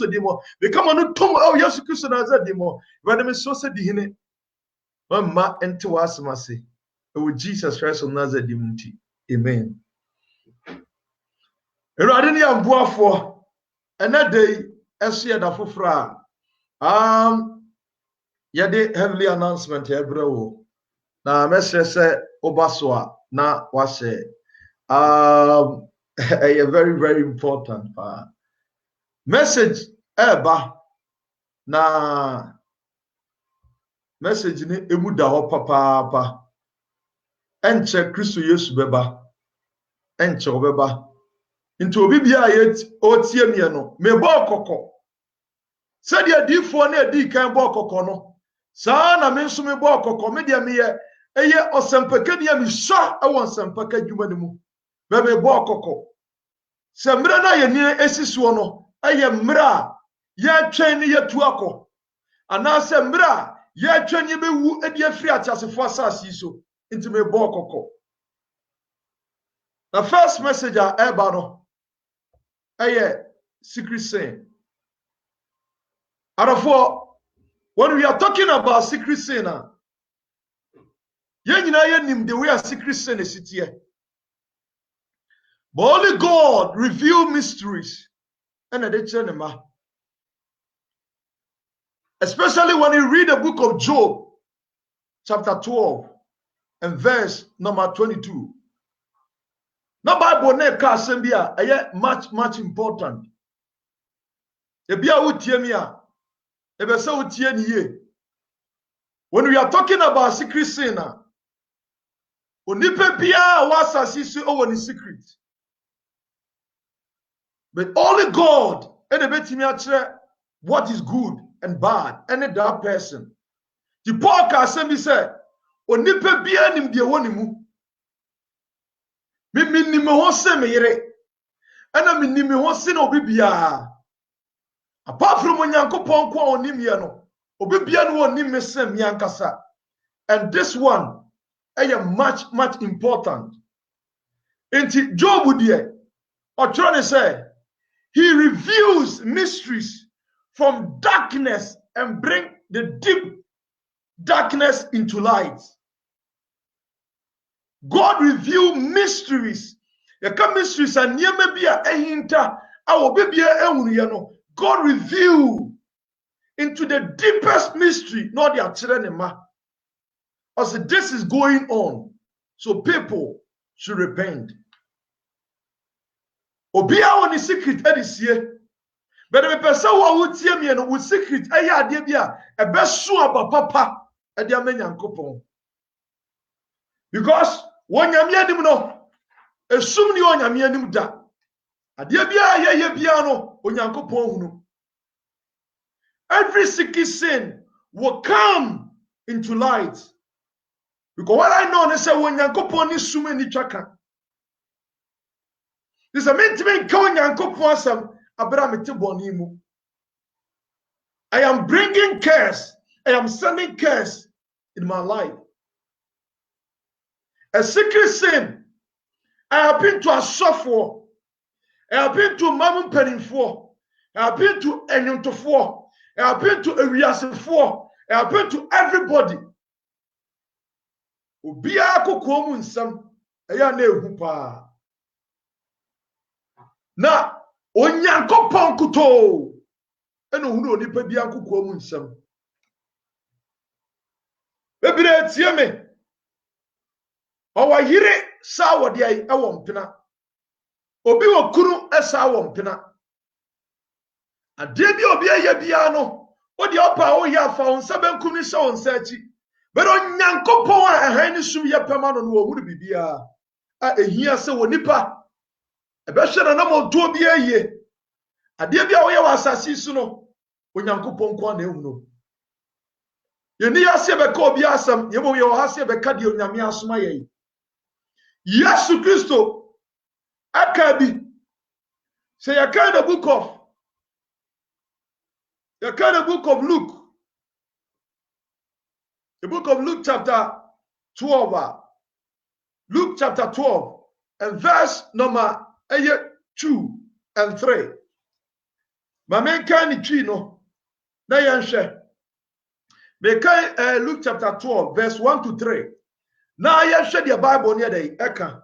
Christo demo. We come on to oh yes Christo naza demo. When me so se dihine. Ma ente wasemase. O Jesus Christ of Nazareth dimunti. Amen. Erade ni amboafo. Ena day esu ya da fofra. Yade heavily announcement ebra wo. Na mesre se obasoa na wase. Very, very important message eba na message ni emuda ho papa enche Kristo Yesu beba enche obeba nti obi bia ye otie mie no me bo kokko se dia difo na edi kan bo kokko no saa na me nso me bo kokko me dia me ye eye osempaka dia me sha e won sempaka dwuma ne mu me bo kokko se mra na ye ni esisuo no eye mra ya twen ni yetu akọ ana se mra ya twen ni bewu edi afiri atasefo asase so nti me bo kokko. The first message eba no eye secret sin. Therefore, when we are talking about secret sin, ye nyina ye nim the way a secret sin is here. But only God reveal mysteries and the especially when you read the book of Job, chapter 12 and verse number 22. Na Bible ne ka asembia much important. Ebia utie mi a ebese utie ni ye. When we are talking about secret sin, onipa bia wasasi so owo ni secret. But only God and betimi a kire what is good and bad and that person. The Paul ka asem say onipa bia nim de woni mu. Me nim ho se me yere. Ana me nim ho se na obi bia. Apart from Onyankopon kwa onim ye no, obi bia no onim me se me ankasa. And this one is much important. Inti Job die or trying to say he reveals mysteries from darkness and bring the deep darkness into light. God reveal mysteries. Yaka mysteries and nyeme bia ehinta awo bibia ehunu ye no. God reveal into the deepest mystery, not the atrenema. As this is going on, so people should repent. Obia woni secret edisie. But the person who would see me with secret, ade bia ebesu aba papa ade amenyankopon. Because when yami anim no, esum ni onyami anim da. Ade bia ye bia no onyankopon hunu. Every secret sin will come into light. Because what I know is that when Yankopon is so many chaka. This a meant to be going Yankopon some Abramitibonimu. I am bringing curse. I am sending curse in my life. A secret sin. I have been to a software. I have been to Mamun Peninfor. I have been to Enyontofor. I have been to Ariasfor. I have been to everybody. Ubia kokomu nsam eya na ehu pa. Na Onyankopon kuto eno hu no nipa bia kokomu nsam. Bebire tie me. Owa yire sa wode ai ewo mpena. Obi wo kunu esa wo mpena. Ade bi obi aye bia no, odi opa wo ya fa on sabenkum ni sha on sachi. But Onyankopon a ehan ni sum ye pema no no hu bibia. A ehia se wonipa. Ebe hwe na mo do bi aye. Ade bia wo ye wa asasi su no, Onyankopon kwa na ehu no. Ye ni ase be ka obi asam, ye mo ye wo ase be ka de onyame asoma ye. Yesu Kristo akabi. Say you kind of book of Luke. The book of Luke chapter 12. Luke chapter 12 and verse number 2 and 3. Mama kan ni twi no. Na yenhwe. Me kan Luke chapter 12 verse 1 to 3. Na yenhwe the Bible near dey eka.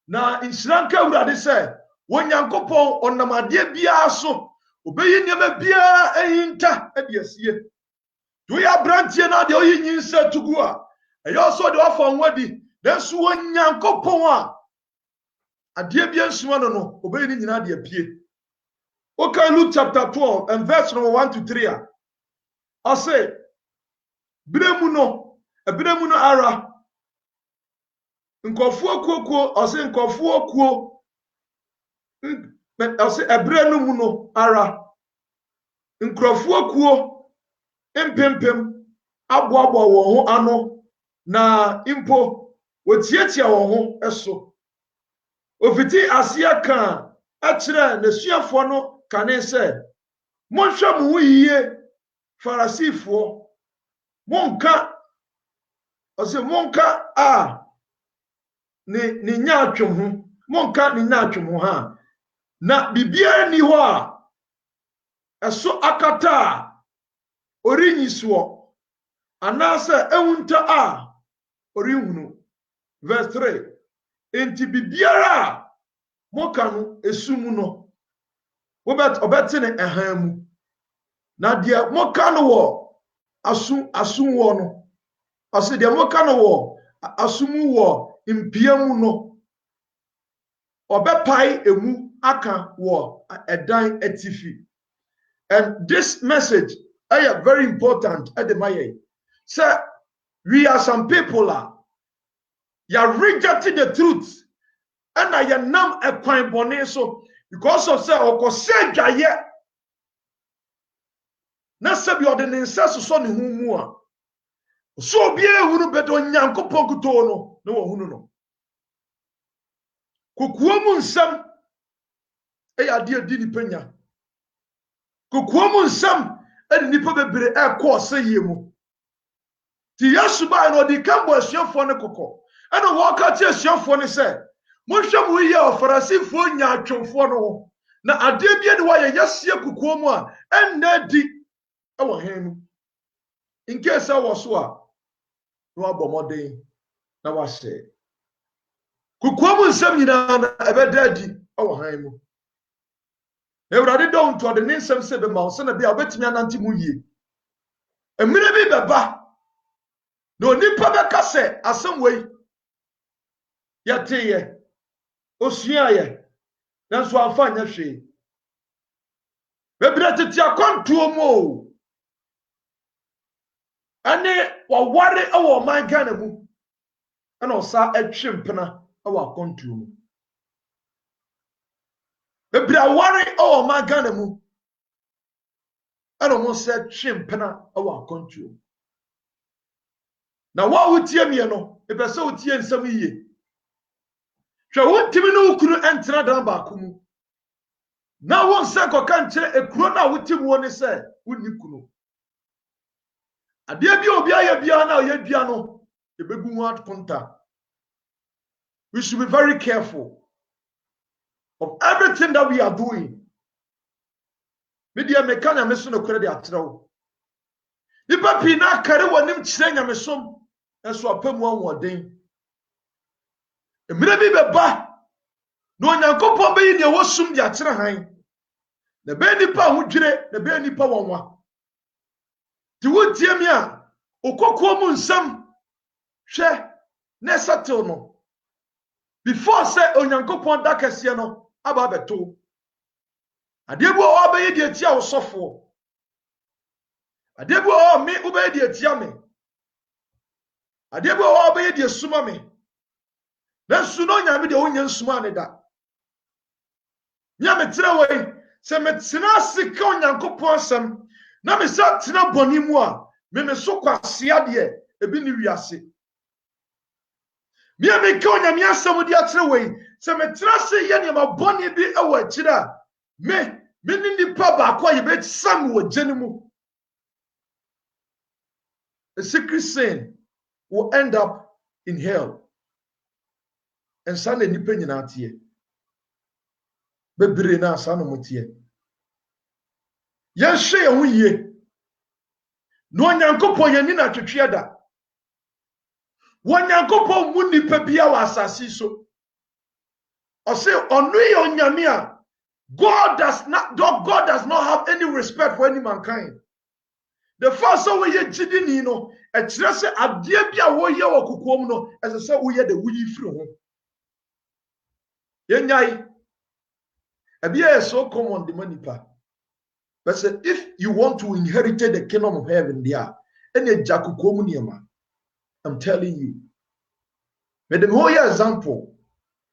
Na insranka urade se wonyankopon onamade bia so obeyi niam bia ehinta e biesie. Do ya brantie na de oyi nyinsa tugu a. Eyo so de ofo nwadi. Denso wonyankopon a ade bia nsuma no obeyi ni nyina de apie. Okay, Luke chapter 12 and verse number 1 to 3. I say, Bremuno ara. Nkofuo kuo, I say nkofuo kuo. I say ebrenuno ara. Nkofuo kuo impempem aboabo wo ho ano na impo wotietia wo ho eso. Ofiti asia kan akire na suafo no kane se monhwe mo yiye Farisifo monka ni nyaatwem ho monka ni nyaatwem ho ha na bibia ni ho a eso akata orinyisuo anase ewunta a orihunu. Verse 3. Enti bibiara moka no esumu no obetene ehamu na dia moka no wo asun wo no ase dia moka no wo asumu wo impiamu no obepai emu aka wo edan atifi. And this message is very important at the maye. So we are some people you are rejecting the truth and I am now a coin bonnet so because of say okose dwaye na sabi ordinance so ne humu a so bia ehunu bedo nyankopon kuto no na wo hunu no kokuo mu nsam ade adi ni panya kokuo mu nsam ade nipa bebere ekọ mu ti Yesu ba no di kambo asuafo ne kokọ ana wo ka ti asuafo ne se monhwe mu yi a Farisifo nya atwomfo no na ade bia de wa ye yasie kokuo mu a enna di ewo henu in case I was so no abomoden na wahye kokuo mu nsam nyina na ebedadi ewo han mu Ewurade don to de nsam se be ma so na bia obetimi anante mu yie emire bi beba no nipa beka se asem wei yateye osuaye nanso amfanya hwe bebire tete akontuo mu ane waware ewo man Ghana mu ana osa atwempena ewo akontuo mu bebire aware ewo man Ghana mu ana mo se twempena ewo akontuo na wa wotie mie no ebese wotie nsam yiye hwe wontimi no ukuru entena dan ba akumu na won se koka nkyere ekuro na wotim woni se wonni kunu ade bia obi aye bia na oye bia no ebegu ho atkonta. We should be very careful of everything that we are doing. Media mekanya meso no kure de atrewo nipa pi na kare wonim kyere nyamesom enso apamu anwoden emire bi beba no Onyankopon be yi ne wosum de akyere han na be nipa ho dwire na be nipa wonwa ti wotie mi a okokuo mu nsam hwe na settle no before say Onyankopon da kese no aba beto adebu o be yi de tia osofo adebu o mi u be de tia me adebu o be yi de suma me na su no nyame de onya nsuma ne da nyame tira wei se metena sika Onyankopon sam na me sa tena boni mu a me so kwasea de ebi ni wiase me ka onyame asam de atire wei se metena se ye ne ma boni bi ewo akira me ni nipa ba kwa ye be sam wo gene mu. A secret sin will end up in hell. And Sunday nipa nyina atie. Bebere na asa no motie. Yen hwe ye ho yie. No Onyankopon yani na twetwe da. Onyankopon mu nipa bia wa asase so. O say onu ye onyame a God does not have any respect for any mankind. The first way ye jidini no, e kire se ade bia wo ye wo kokom no, ese se wo ye de wuyi firi ho. Ye nyai. E bia so common the manipa. But say, if you want to inherit the kingdom of heaven there, any jakukomu niema, I'm telling you. But the whole example,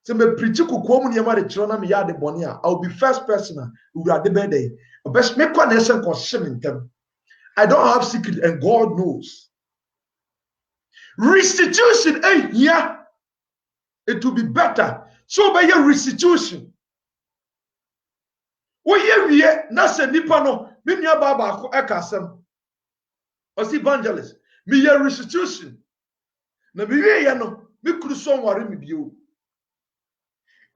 so me preach kukomu niema de chirona me ya de bonia. I'll be first person who are the birthday. Best make one nation consuming them. I don't have secret, and God knows. Restitution, yeah, it will be better. So by your restitution, we na se nipa no me nua baba ko ekasem. Os evangelist, me your restitution. Na me ye no, me kuru so ware me bio.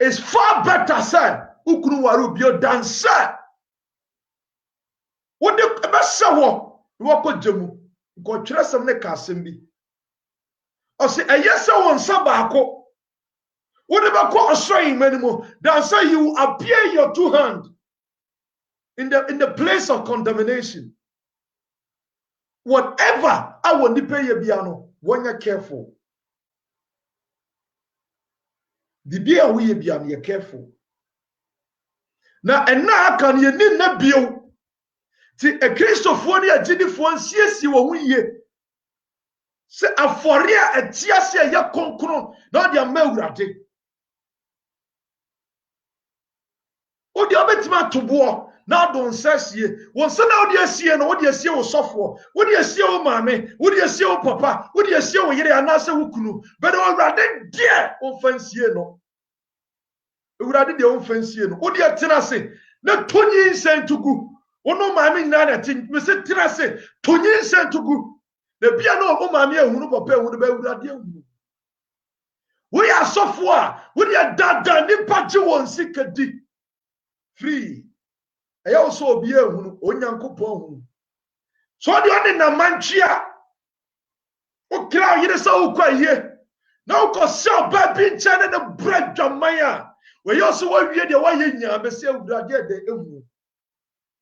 It's far better, sir. Ukuru waru bio than sir. What the best wo ko jemu. Ko twere sem ne kasem bi. O se eyese won sa baako. What the ko osroyin manimo. Than say you appear your two hands in the place of contamination. Whatever I will nipa ye bia no, when you're careful. The bia we ye bia you're careful. Now and now can you need na bio. Ti a Christopher ni agidi fo nsiesi wo hu ye. Se afore a tiase ya konkron na dia mawurade. Odi obetima tobo na don sasie won se na odi asie no odi asie wo sofo odi asie wo maame odi asie wo papa odi asie wo yire anase wo kunu but owurade de wo fansie no owurade de wo fansie no odi atena se na tonyi nsentugu wono maame nyina na tin me se tena se tonyi nsentugu na bia no wo maame ehunu papa ehunu ba owurade ehunu we are sofo a we dey dada nipa je won sikadi free. I also be a Onyankopon. So the only na manchia. O kra yire sa o kwa here. Now ko sell baby chane the bread jamaya. We also wa wie de wa ye nya be se awurade de ehu.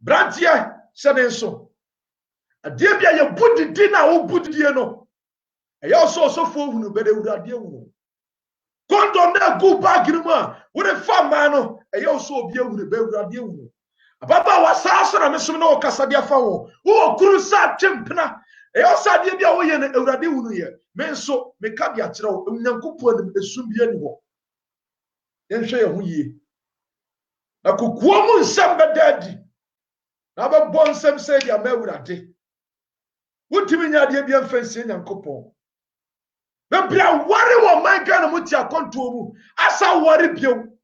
Brantia sene so. Ade bia ye budidi na o budidi no. I also fo hunu be de awurade ehu. Kondo na go back in ma. We the farm man no. I also be ehunu be awurade ehu. Ababa wasasa na mesom na okasa dia fa wo kuru sa twempena e osade bia wo ye na awurade wunu ye me nso me ka bia kire wo Onyankopon anim esum bia ni ho yen hwe ye ho yie na kokuo mu nsem bedadi na ba bon nsem se dia ma awurade wutimi nya de bia mfansie Nyankopon na bia ware wo man ga na muti akonto mu asa ware bio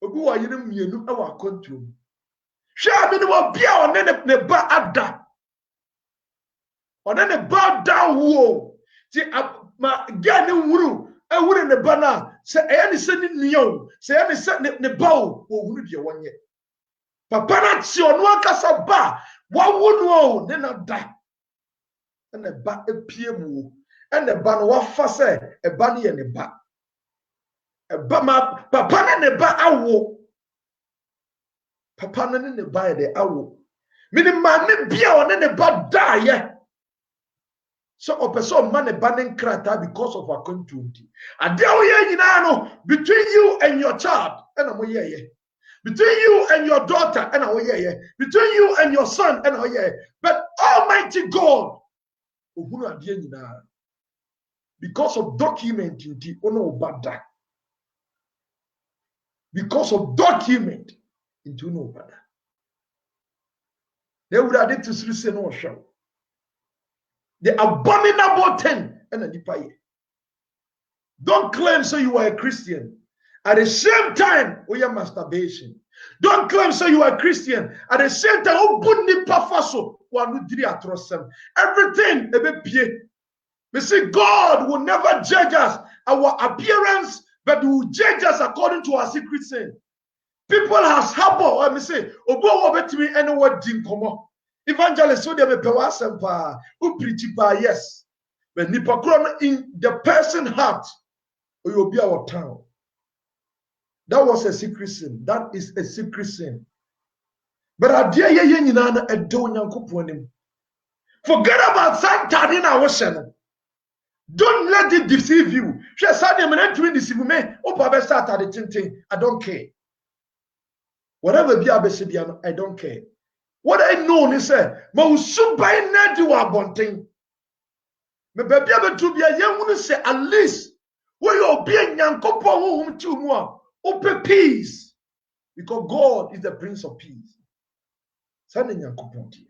obi wa yire mienu e wa akonto mu Sha me no bia one ne ba ada. One ne ba da wo. Ti ma ga ne wuru, e wuru ne ba na se e ne se ni niyo, se e ne se ne ba wo wuru de wonye. Papa na ti onu akasa ba, wa wonu o ne na da. E ne ba epie mu. E ne ba no wa fa se e ba ne ye ne ba. E ba ma papa ne ba awo. Papa no ne ba de awo mini maame bia one ne ba daye so opeso ma ne ba ne nkrata because of akontunti ade wo ye nyina no between you and your child and mo ye between you and your daughter and wo ye between you and your son and wo ye but Almighty God ohunu ade nyina because of document nti ono bada because of document into no bada. They would have to say no show. The abominable thing and a nipa. Don't claim so you are a Christian. At the same time, we are masturbation. Don't claim so you are a Christian. At the same time, oh nipa faso wanu diri atrosem. Everything ebe pie. We see God will never judge us our appearance, but He will judge us according to our secret sin. People has harbor. Let me say, Obo betimi anywhere dinkomo. Evangelist so dey me pewa sempa. Who preach pa yes. But nipa kro in the person heart. You be our town. That was a secret sin. That is a secret sin. But adia ye nyina na edo Nyankopon nim. Forget about Satan in our channel. Don't let it deceive you. She said, I'm not doing deceive me. Oh, Papa started the thing. I don't care. Whatever be a I don't care. What I know is that my super net you are bunting. My baby ever to be a young one say at least where you're being young couple whom two more open peace. Because God is the Prince of Peace. Sending young couple here.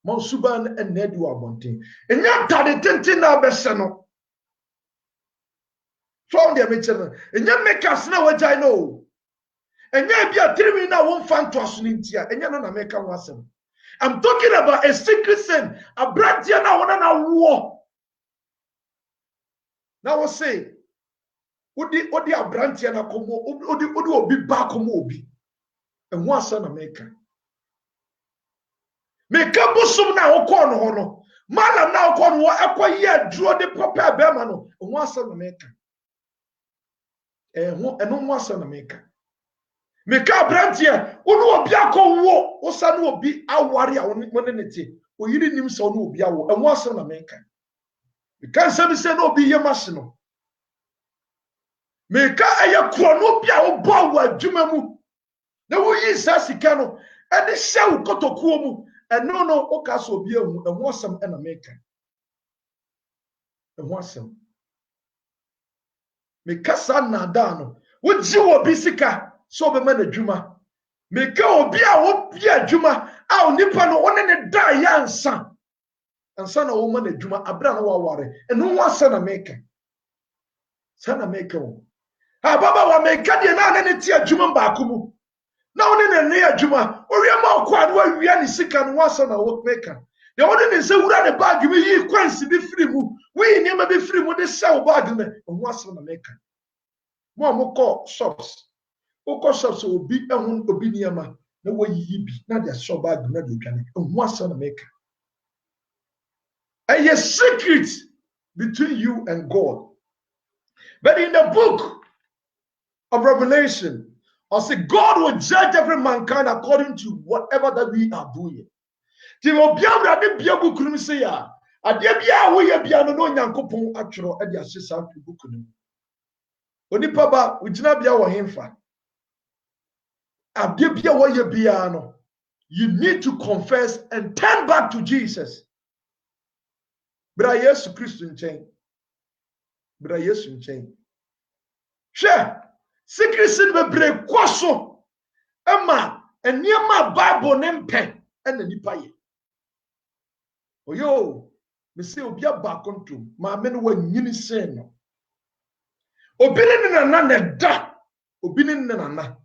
My super and net you are bunting. And yet that the thing now best no. From the mention, and you make us know what I know. And you be a 3 minute won't find to us in India, and you're not American wasn't. I'm talking about a secret sin, a brand here now on a war. Now I say, what the brand here now come, would be back on Mobi, and one son America. Make up some now, corner, man, now corner, acquire, draw the proper Bermano, and one son America. And no more son America. Make up brand here, who be a co war, or son will be our warrior on money, or you didn't son will be our and one son America. You can't say no be your masino. Make a chronopia or bow Jumamu. No, we is Sassicano, and the shell got to Kuomu, and no, Ocaso be and one some and America. And one some. Mekasa na dano woji obi sika so be man adwuma meka obi a wo bia adwuma a onipa no one ne da ya ansa na wo man adwuma abra na wo ware eno wasa na meka sana meka wo ha baba wa meka de na ne ti adwuma ba akumu na one ne adwuma o wi ma kwa no wa wi ni sika no wasa na wo meka de one ne se wura ne bag mi yi kwansi bi firi mu we ni ma bi firi mu de sell bag me wasa na meka mo call shops o shops obi ehun obi niama na wo yi bi na de shop bag na de dwane wasa na meka a secret between you and God. But in the book of Revelation, I say God will judge every mankind according to whatever that we are doing. Ti obiara de bia book no say ya ade bia wo ye bia no Nyankopon atworo e de asesa book no. Onipa ba ugina bia wo hemfa. Ade bia wo ye bia no, you need to confess and turn back to Jesus. Bra Yesu Christ nchen. Bra Yesu nchen. Hwe secret sin bebre kwaso ema eniema Bible ne mpe na nipa ye. Oyo me say obi aba kontom ma me no wanyini sen no. Obi ne nana na da obi ne nana.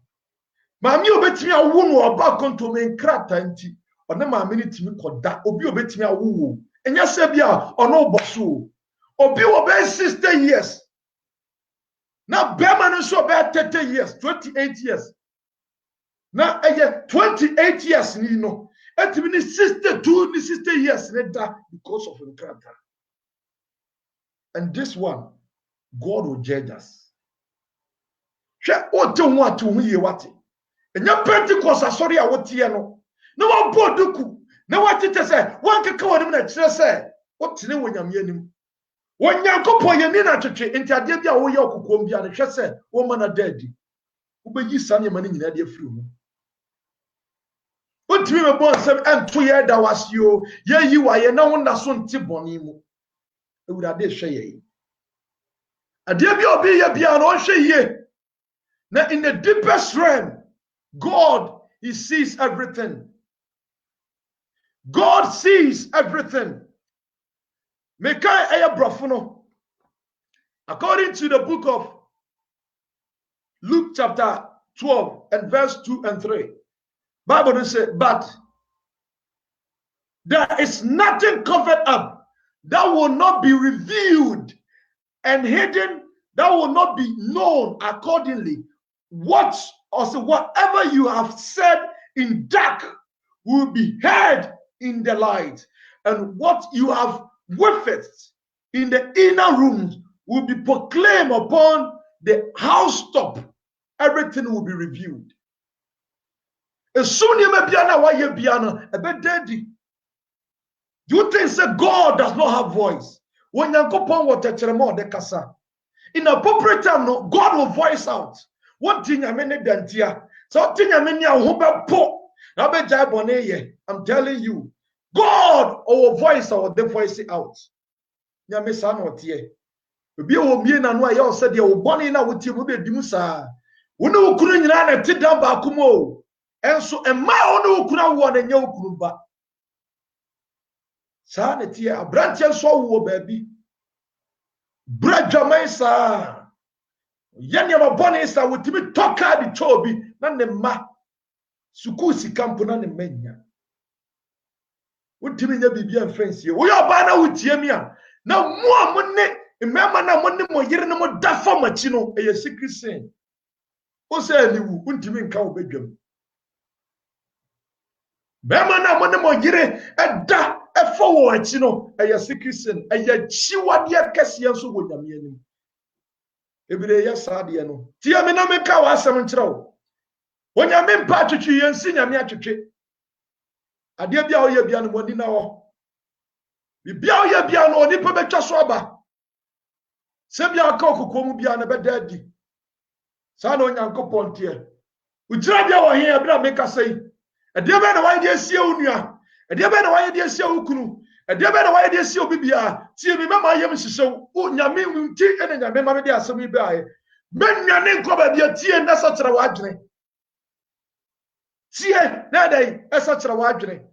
Ma me obetimi awu no aba kontom enkrata nti ona ma me ne timi koda obi obetimi awu wo. Enya se bia ono boso. Obi wo be 60 years. Now Berman so be 30 years, 28 years. Now 28 years ni no. It means 62 ni 60 years because of encounter. And this one, God will judge us. She o te ho atu hu ye wate. Enya Pentecost asori a wote no. Na wa boduku. Na wa tete se, wan keka woni na kire se, wote ne wonyam yanim. Wonyankopon ye ni na twetwe enti ade bia wo ye okokom bia ne hwe se wo mana dadi. Wo be yi sane ma ne nyina de afiri mu. Otimi me bon sem ento ye da wasio ye yi wa ye na wona so nti boni mu. Ewurade hwe ye. Ade bia obi ye bia no hwe ye. Now in the deepest realm, God, he sees everything. God sees everything. Mekai aya brofuno. According to the book of Luke chapter 12 and verse 2 and 3. Bible says, but there is nothing covered up that will not be revealed, and hidden that will not be known accordingly. What Also, whatever you have said in dark will be heard in the light, and what you have witnessed in the inner rooms will be proclaimed upon the housetop. Everything will be revealed. As soon as you do you think that God does not have voice? When you go upon what the kasa, in appropriate time, no, God will voice out. What thing I mean dantia? Something I mean I'm telling you, God will voice out the voice out. Nyame sa no tie. Obi o mie na no aye o said ye wo bone na wotie mo be dimu saa. Wo ne wo kunu nyina na ti dan ba kumo. Enso emma wo ne wo kunu wo na nya wo kunu ba. Saa na tie abrantie so wo baabi. Bradwaman saa. Yenya ma bone saa wotimi toka di chobi na ne ma. Suku sikampo na ne manya. Wotimi nya bibia friends ye. Wo yo ba na wotie mi a. Na mo monne remember na monne mo yire no mo da fa machi no e secret sin. O say ni wu untimi nka wo bedwam. Remember na monne mo yire e da e fa wo achi no e secret sin. E ya chiwade akase enso wo nyame anim. Ebire ya saade no. Tie me na me ka wa asem nkyere wo. Wo nyame mpa twetwe yensi nyame atwetwe. Ade bia wo ye bia no mo di na wo. Bibia oye bia no onipa betwa so aba. Se bia ka okoko mu bia na beda adi. Sa na onyankopon tie. Ugira bia wo he bia meka sei. Ade be na waye de sie onua. Ade be na waye de sie okunu. Ade be na waye de sie obibia. Tie me mama yem hyehyɛ wo nyame nti ene nyame ma me de asem ibe aye. Menwane nko ba bia tie na so kyerɛ wadwene. Tie na dai esa kyerɛ wadwene.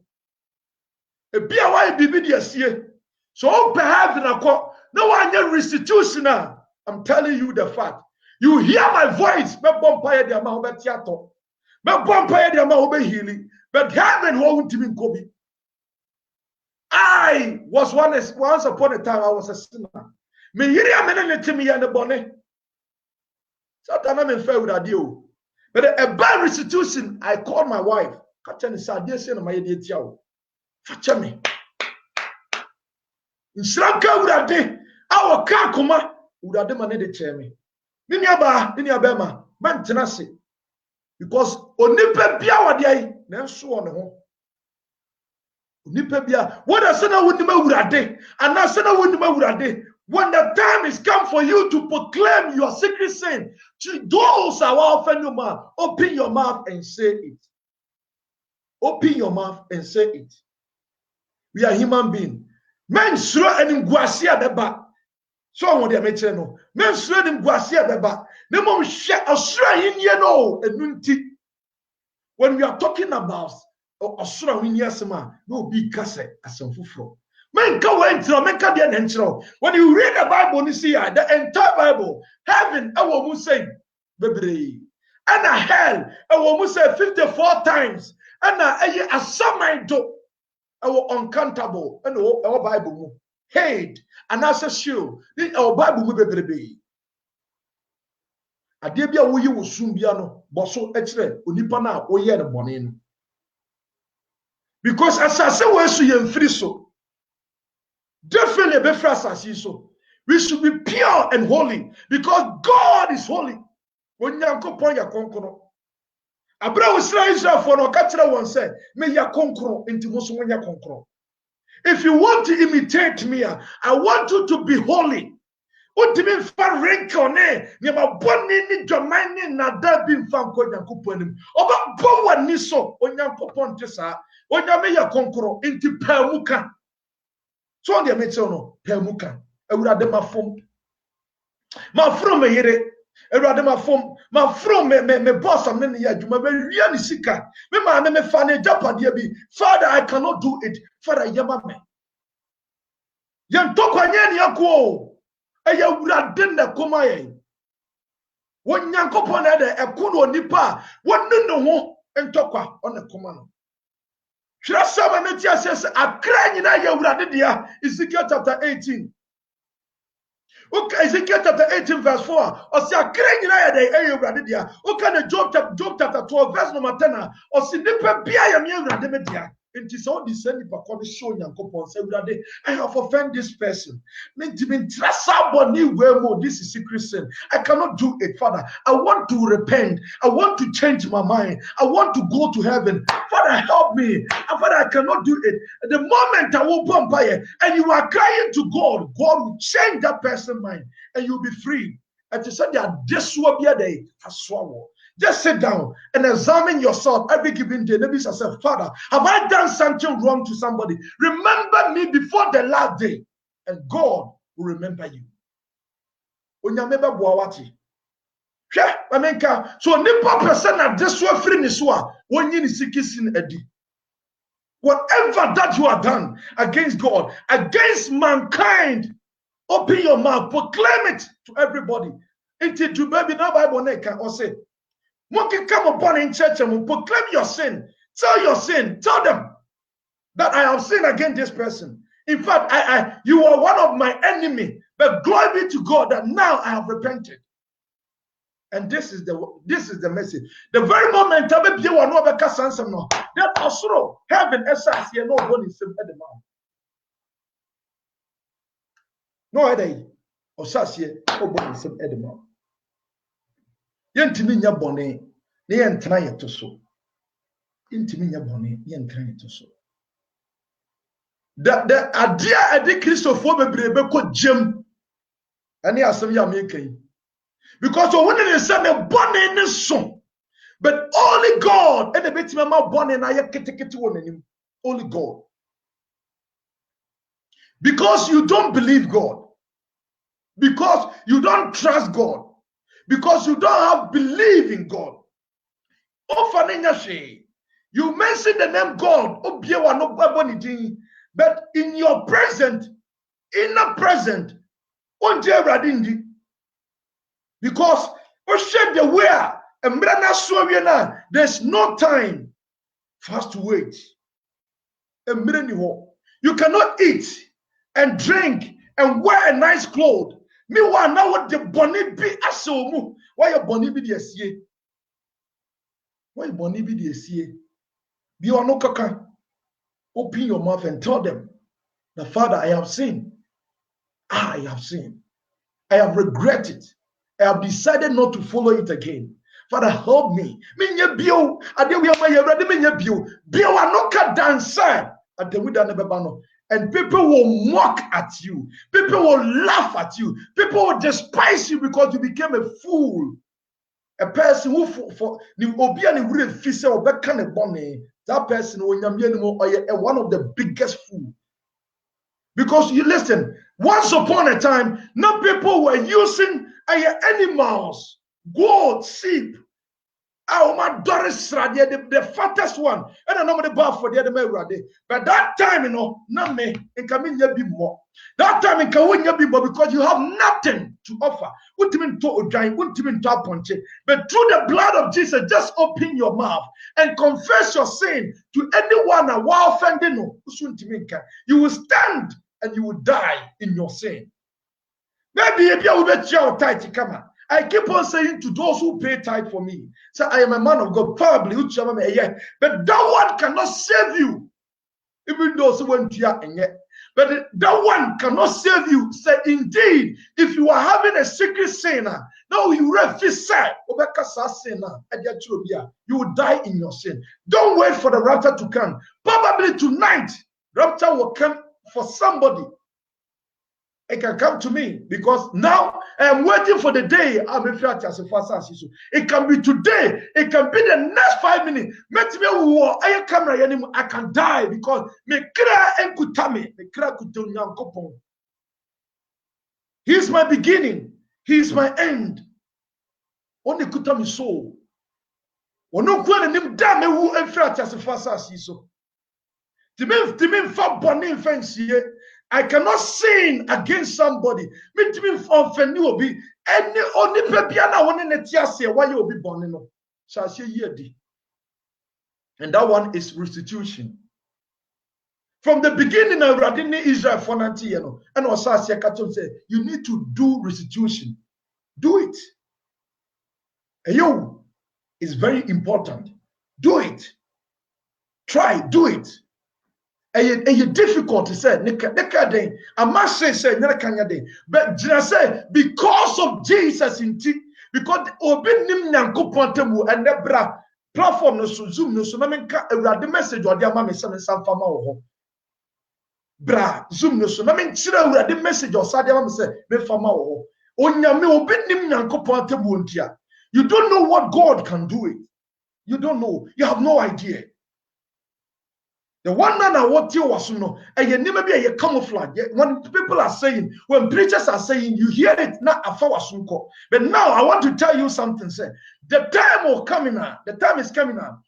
Ebia why bibi di asie. So perhaps na ko no one restitution. I'm telling you the fact. You hear my voice, me bompire di ama obe tiato. Me bompire di ama obe healing. But heaven won't even go be. I was once upon a time I was a sinner. Me yiri amene timi ya ne bone. Satana me fail with adio. But a bad restitution, I called my wife. Katani sa dia se na ma ye dia tiawo. Facha me. Nsranka urade awo ka koma urade mane de cheme. Ni aba ma mantena se. Because onipa bia wade ai na nso wo ne ho. Onipa bia wona se na wonima urade ana se na wonima urade. When the time is come for you to proclaim your secret sin to those who are offending your mouth, open your mouth and say it. Open your mouth and say it. We are human beings. Men suro enim guasia beba. So won dey mention no. Men suro enim guasia beba. Ne mom hwe osuro hinye no enunti. When we are talking about osuro hinye asema, no be kase asemfufro. Men ka wentro, men ka dey nchiro. When you read the Bible, you see the entire Bible, heaven e wo mu say bebre. And hell e wo mu say 54 times. And aye asamaido our uncountable and our Bible mu hate and answer shield our Bible mu bebrebe ade bia wo yi wo sum bia no boso ekire onipa na wo ye ne bone no because asase we so ye mfiri so definitely be free asase so we should be pure and holy because God is holy onyankopon ya konkono Abra Israel for no kachira one say me ya konkro enti mo so nya konkro. If you want to imitate me, I want you to be holy. Utimi fa wrinkle ne ma boni ni dwamani na da bi mfa nko nyankopon nim. Oba bo wani so onyankopon tesa. Onyame ya konkro enti pamuka. So on the metel no pamuka. Awurade mafom. Mafrom yere Erade ma from me boss am ne ya adwuma be ria ni sika me ma me fa ne japade bi Father I cannot do it Father yama me yen tokwanye ne akwo eya wurade ne koma ye wonyankopon na de ekono nipa wonne ne ho entokwa one koma no hwira sama ne ti asese akra nyina ya wurade dia Ezekiel chapter 18 Okay, Ezekiel chapter 18 verse 4. Or see a crane na dey Ewurade dia. Okay, na Job chapter 12 verse number 10. Or see nipa bia ya me Ewurade me dia. It is all the same nipa come show Nyankopon say Ewurade, I have offended this person. This is secret sin. I cannot do it, Father. I want to repent. I want to change my mind. I want to go to heaven. Father, help me. And Father, I cannot do it. The moment I will bump by and you are crying to God, God will change that person's mind and you'll be free. And to say that this will be a day for swallow. Just sit down and examine yourself every given day. Maybe yourself, Father, have I done something wrong to somebody? Remember me before the last day, and God will remember you. Onyameba buawati. So nipa person na this one free ni so when you sin edi. Whatever that you have done against God, against mankind, open your mouth, proclaim it to everybody. Into to baby na Bible neka or say, monkey come upon in church and proclaim your sin. Tell your sin. Tell them that I have sinned against this person. In fact, you are one of my enemy. But glory be to God that now I have repented. And this is the message. The very moment that also heaven esas here no one is at the mouth. No idea. Osas here no one is at the mouth. Yentimi nya bone ne yentena yeto so. Yentimi nya bone ne yentena yeto so. The idea edi Christopher bebrebe ko gem ani asem ya make. Because when they say me born in this song, but only God and the bit mama born in only God. Because you don't believe God, because you don't trust God, because you don't have belief in God. You mention the name God, but in your present, inner present, because there's no time for us to wait. You cannot eat and drink and wear a nice clothes. Meanwhile, now what the bonnet be asomu? Why your bonnet be the SCA? Why bonnet be the SCA? Be on no kaka. Open your mouth and tell them, the Father, I have sinned. I have sinned. I have regretted. I have decided not to follow it again. Father, help me. And people will mock at you. People will laugh at you. People will despise you because you became a fool. A person who that person one of the biggest fools. Because you listen, once upon a time, no people were using animals, goat, sheep. The fattest one. And I know the bar for the other. But that time, not me, and come in be more. That time in Kawin be more because you have nothing to offer. What do you mean to giant? What do you mean to punch it? But through the blood of Jesus, just open your mouth and confess your sin to anyone while offending you will stand and you will die in your sin. Maybe if you will bet your tight come on. I keep on saying to those who pay tithe for me, say, I am a man of God, probably, but that one cannot save you. Even those who went to your and yet. But that one cannot save you. Say, indeed, if you are having a secret sinner, now you refuse, you will die in your sin. Don't wait for the rapture to come. Probably tonight, rapture will come for somebody. It can come to me because now I am waiting for the day I'm a fat as a fast. It can be today, it can be the next 5 minutes. I can die because He is my beginning, He is my end. Only kutami soul. Ono kwa nim da me wu afrat as fast as so. Timin fa boni fancy. I cannot sin against somebody. Me to be offend you be any only pepiana one in the tiasia why you be born no. Shall say ye. And that one is restitution. From the beginning of Israel for 90 years, and Osasi say you need to do restitution. Do it. You is very important. Do it. Try, do it. And you difficult to say, I must say, but just say because of Jesus in T, because obenim nyankopon temu and the platform no so Zoom no so na menka awurade message odi ama me se mensan fama wo ho bra Zoom no so na menkyira awurade message osade ama me se me fama wo ho onyame obenim nyankopon temu ontia. You don't know what God can do it. You don't know. You have no idea. The one man I want you was no, and you never be a camouflage. When people are saying, when preachers are saying, you hear it not a fawasunko. But now I want to tell you something. Say the time will come now. The time is coming now.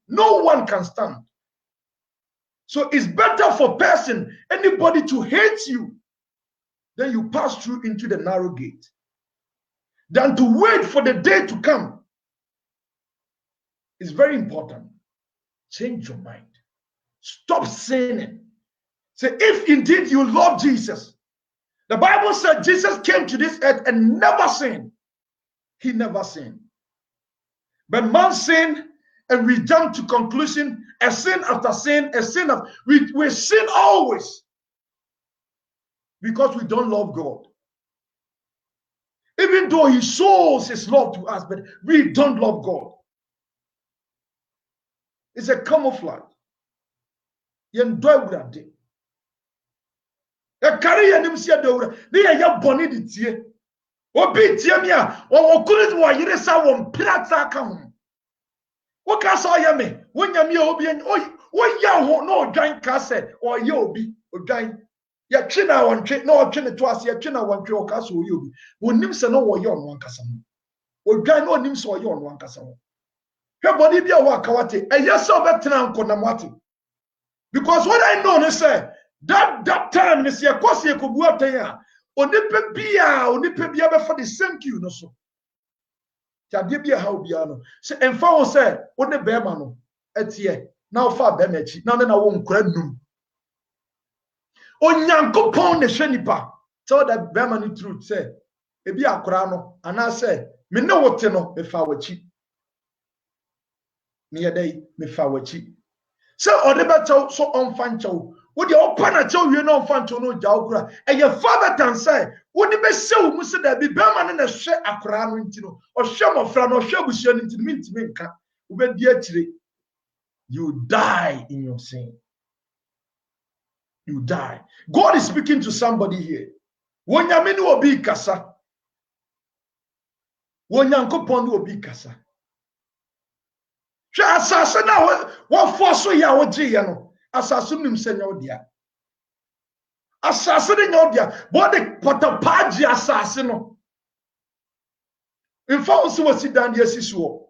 No one can stand. So it's better for anybody to hate you, then you pass through into the narrow gate, than to wait for the day to come. It's very important. Change your mind. Stop sinning. Say, if indeed you love Jesus, the Bible said Jesus came to this earth and never sinned. He never sinned. But man sinned, and we jump to conclusion, a sin after sin, a sin after we sin always because we don't love God. Even though he shows his love to us, but we don't love God. It's a camouflage. Yen do awurade. E carry yanim sia do awurade. Ne ya boni de tie. Obi tie mi a, o kuru wo yire sa wo mpirata ka ho. Wo ka so ya me, wo nyame a obi wo ya ho no odwan ka se, o ye obi, odwan. Ya twe na wontwe, na o twe ne to ase, ya twe na wontwe o ka so o ye obi. Wonim se no wo ye ono ankasa mo. Odwan no onim se o ye ono ankasa mo. Because what I know is that time is your course you could go there. Only be for the same queue no so. Tabia how biano. So and for say only bearmano at ye now far bemechi. Now then I won't credum. Onyanko pon the shenipa. So that bearman truth say a be a crano and I say me know what you know if I were cheap. Me day me fa wachi so odeba so on fancho wo de opa na cho wie no fancho no jaw kura e ye father can say wo de be sew mu se da bi be ma na hwe akora no ntino o hwe mofra no hwe busua no ntino mintimi nka wo be di akire. You die in your sin. You die. God is speaking to somebody here. Wonyame ni obi kasa. Wonyankopon ni obi kasa. Asase na what force ya wo gye ye no asase nim senya odia asase de nya odia but the potapaji asase no in fact so sit down there sisuo.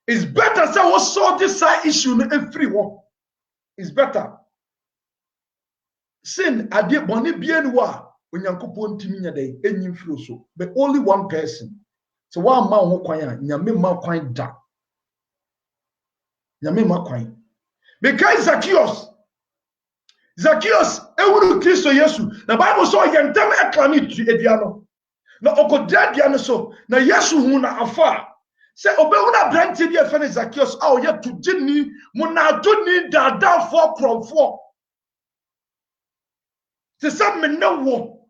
It's better say we solve this side issue no every one. It's better sin ade boni bia ni wa onyankopon ntimi nya dai enyim firo so but only one person. So one man ho kwan a nyame ma kwan da. Because Zacchaeus ewuru Kristo Yesu. The Bible saw yentem eklami ediano. Na okodadiano so na Yesu hu na afa. Se obehu na branti bi efe ne Zacchaeus a oye tujini munaduni dada for kromfo. Se sam me no wo.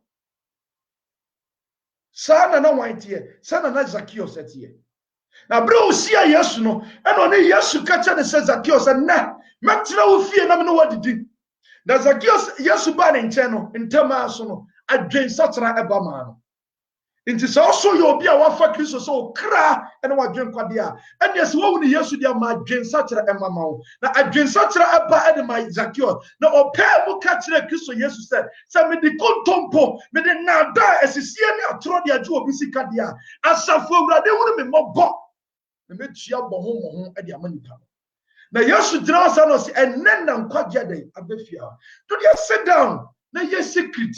Sana na wantie, sana na Zacchaeus etie. Na bro usia Yesu no eno ne Yesu kacha ne se Zacchaeus na metra wo fie na me no wadidi na Zacchaeus Yesu ba ne nche no ntema so no adwen satra eba ma no nti so so ye obi a wafa Kristo so kra ene wadwen kwade a ene se wo ne Yesu dia ma adwen satra ema ma wo na adwen satra eba ene ma Zacchaeus na ope mu ka kire Kristo Yesu se me di kontompo me de nada esisie ne atro de aju obi sika dia asafo awurade wonu me mobo me tia boho e de amanipa na Yesu dira sa no se enen na nkwaje den abefia do dey sit down na ye secret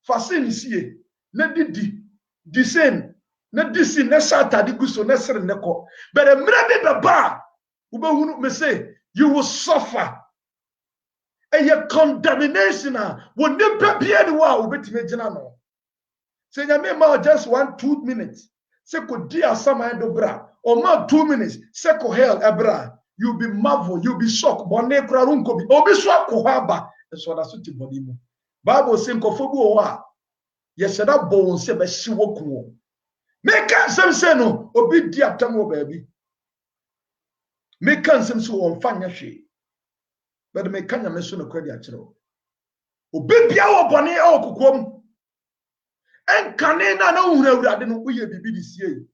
fasin sie na di sen na disi na sata di guso na sere ne ko but emre be baba wo be hunu me say you will suffer. And your condemnation will never be anywhere with me. Say, you just 1-2 minutes. Say, could dear some bra or more 2 minutes. Say, hell, ebra. You'll be marvel, you'll be shocked. Bonne krarunko bi. Obi so akohaba. So that's what body mu. Bible say, kofobu owa. Yes, that bone say, be si wokuo. Make some say no. Obi di atamo baby. Make some so on fanya she. But me kanya me so no kwadi achiro. Obi bia wo bone e okukom. En kane na na ohura awurade no uye bibi di sie.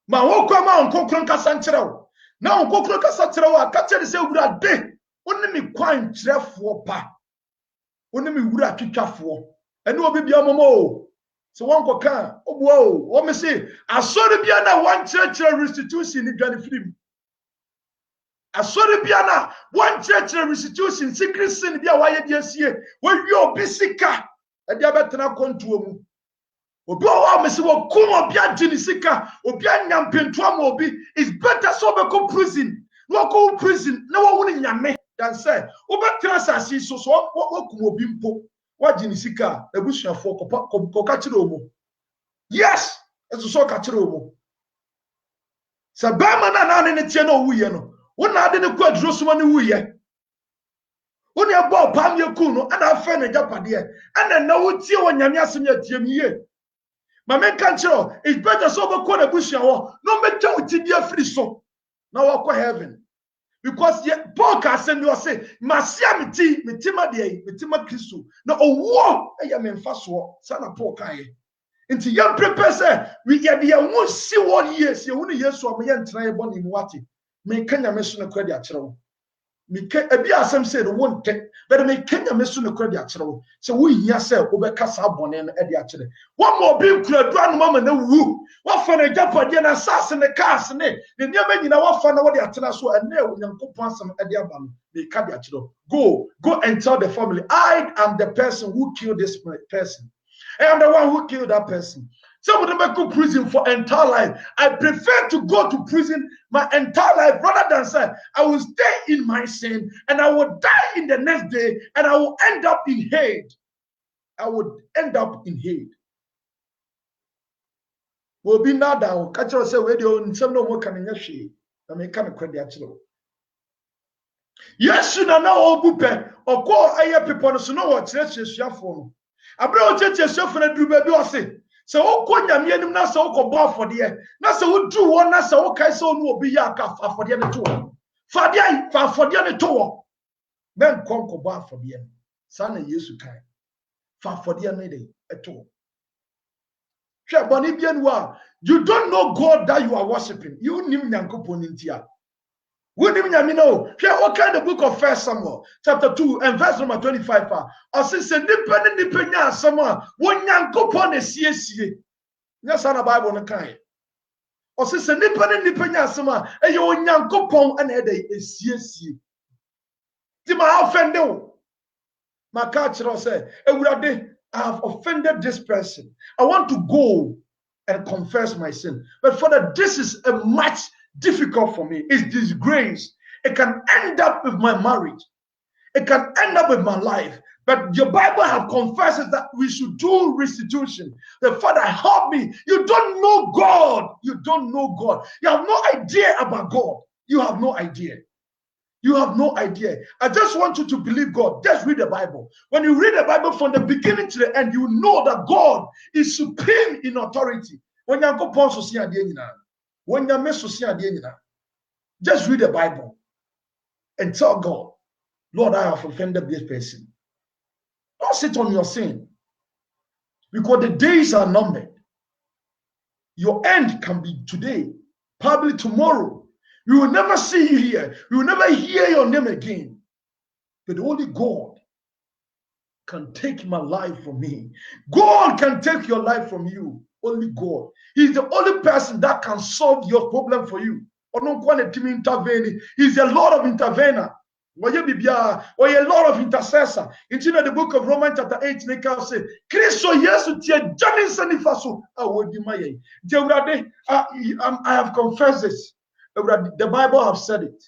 Ma wo kwa ma onkokron kasa nkyerɛw. Na onkokron kasa kyerɛw a ka kyerɛ se awurade woni me kwan kyerɛfo pa. Woni me wura twitwafo. Ene obi bia momo. So one koka obuo o. Wo me say asori bia na wan kyerɛkyerɛ restitution ni dwane film. Asori bia na wan kyerɛkyerɛ restitution secret sin bia wa ye bia sie. Wo wi obi sika. E dia betena kontuo mu. Obi o me say wo kum obi agini sika, obi anyampentoa ma obi is better so be ko prison. No ko prison na wo woni nyame than say obetena sasi so wo kum obi mpo. Wa gini sika ebusuafo ko ka kire omo. Yes, eso so ka kire omo. Sa ba ma na ne tie na owuye no. Wona ade ne kwaduro suma ne wuye. Wona ebo pam ye ku no ana afa na japade ana na wo tie wo nyame asem ya tie miye. Ma me kan kiro it's better so be ko na busuawo no me twa uti dia free so na wo ko heaven because Paul ka say no say masia meti ma de meti ma Kristo na owo eya me mfa so sana Paul kan ye nti yam prepare say we ye de won si 1 year si won Yesu am ye ntran ye boni mu wate me kanya me so na kwadi a kire me ka abi asem say no won te but me kanya me so na kwadi a kire so wo hia say wo be kasa bone no e de a kire wo mo bi nkura dua no mama na wu wo fa na japade na sase ne cars ne niam nyina wo fa na wo de atena so ene onyankopon asem e de aba no me ka de a kire go and tell the family I am the person who killed this person. I am the one who killed that person. Some of them go to prison for entire life. I prefer to go to prison my entire life rather than say I will stay in my sin and I will die in the next day and I will end up in hate. I would end up in hate. Will be now down. Catch us say radio and some no more coming yashi. I mean, kind of credit actually. Yes, you know, Obupe or call aye people so know what church is your phone. I brought church yourself and do baby or say. So o nyame anim na so ko bo afode na so wo du wo na so wo kai so no obi ya ka afode ne to fa afode ne to ben kon ko bo afode ne sa na Yesu kai fa afode ne de to hwe boni bia nu you don't know God that you are worshiping you nim nyankopon ntia wo nim nyame no hwe what kind of book of 1 Samuel chapter 2 and verse number 25 or say nipa ne nipa nya asam a wo nyankopon na siesie nya sa na Bible no kan or say nipa ne nipa nya asam a eye wo nyankopon na e dey esiesie ti ma offend wo ma ka kire say ewurade I have offended this person. I want to go and confess my sin. But Father, this is a much difficult for me. It's disgrace. It can end up with my marriage. It can end up with my life. But your Bible have confessed that we should do restitution. The Father, help me. You don't know God. You don't know God. You have no idea about God. You have no idea. You have no idea. I just want you to believe God. Just read the Bible. When you read the Bible from the beginning to the end, you know that God is supreme in authority. When you go pon so see ade nyina. When you miss so see ade nyina. Just read the Bible and tell God, Lord, I have offended this person. Don't sit on your sin. Because the days are numbered. Your end can be today, probably tomorrow. We will never see you here. We will never hear your name again. But only God can take my life from me. God can take your life from you. Only God. He's the only person that can solve your problem for you. He's a Lord of intervener. Or a Lord of intercessor. In the book of Romans chapter 8, they can say, Christ Yesu tia jamin sanifaso. I have confessed this. The Bible have said it.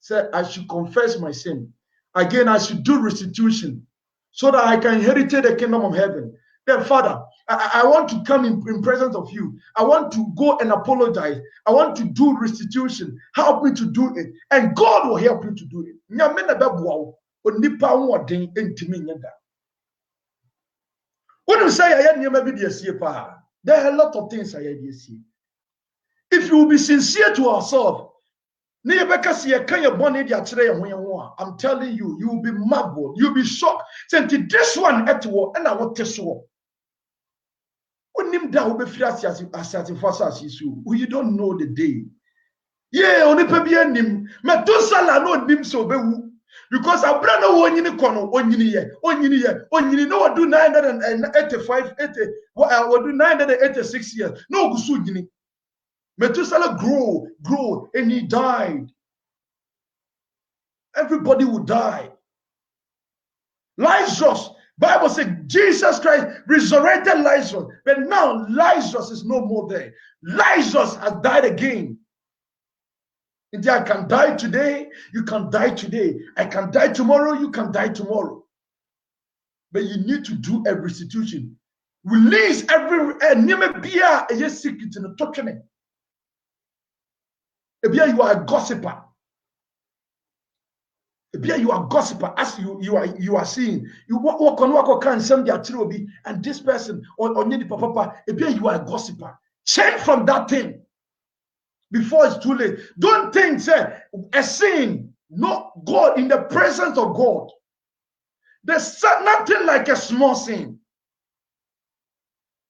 said I should confess my sin. Again, I should do restitution so that I can inherit the kingdom of heaven. Then, Father, I want to come in presence of you. I want to go and apologize. I want to do restitution. Help me to do it. And God will help you to do it. When you say there are a lot of things I see. If you will be sincere to ourselves, I'm telling you, you will be marveled, you'll be shocked. Since this one at war, and I want to show. You don't know the day. Yeah, only nim. Metusala no nim so bewu. Because I brand no one in the corner, on you know, do 985, 80, what do 986 years. No, Gusujini. Methuselah grew, and he died. Everybody would die. Lazarus, Bible says Jesus Christ resurrected Lazarus, but now Lazarus is no more there. Lazarus has died again. And I can die today, you can die today. I can die tomorrow, you can die tomorrow. But you need to do a restitution. Release every secret in the token. You are a gossiper. You are a gossiper as you are seeing. You walk on can send their trilogy and this person or the papa. You are a gossiper. Change from that thing before it's too late. Don't think say a sin, not God in the presence of God. There's nothing like a small sin.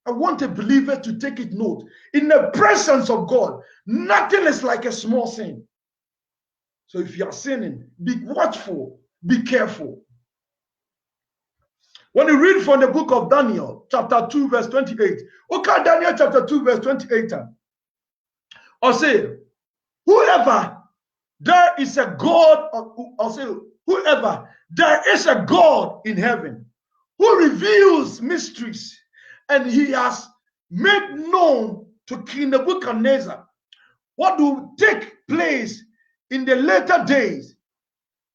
I want a believer to take it note. In the presence of God, nothing is like a small sin. So if you are sinning, be watchful, be careful. When you read from the book of Daniel, chapter 2, verse 28, okay, Daniel chapter 2, verse 28, or say, whoever there is a God, or say, whoever there is a God in heaven who reveals mysteries, and he has made known to King Nebuchadnezzar what will take place in the later days.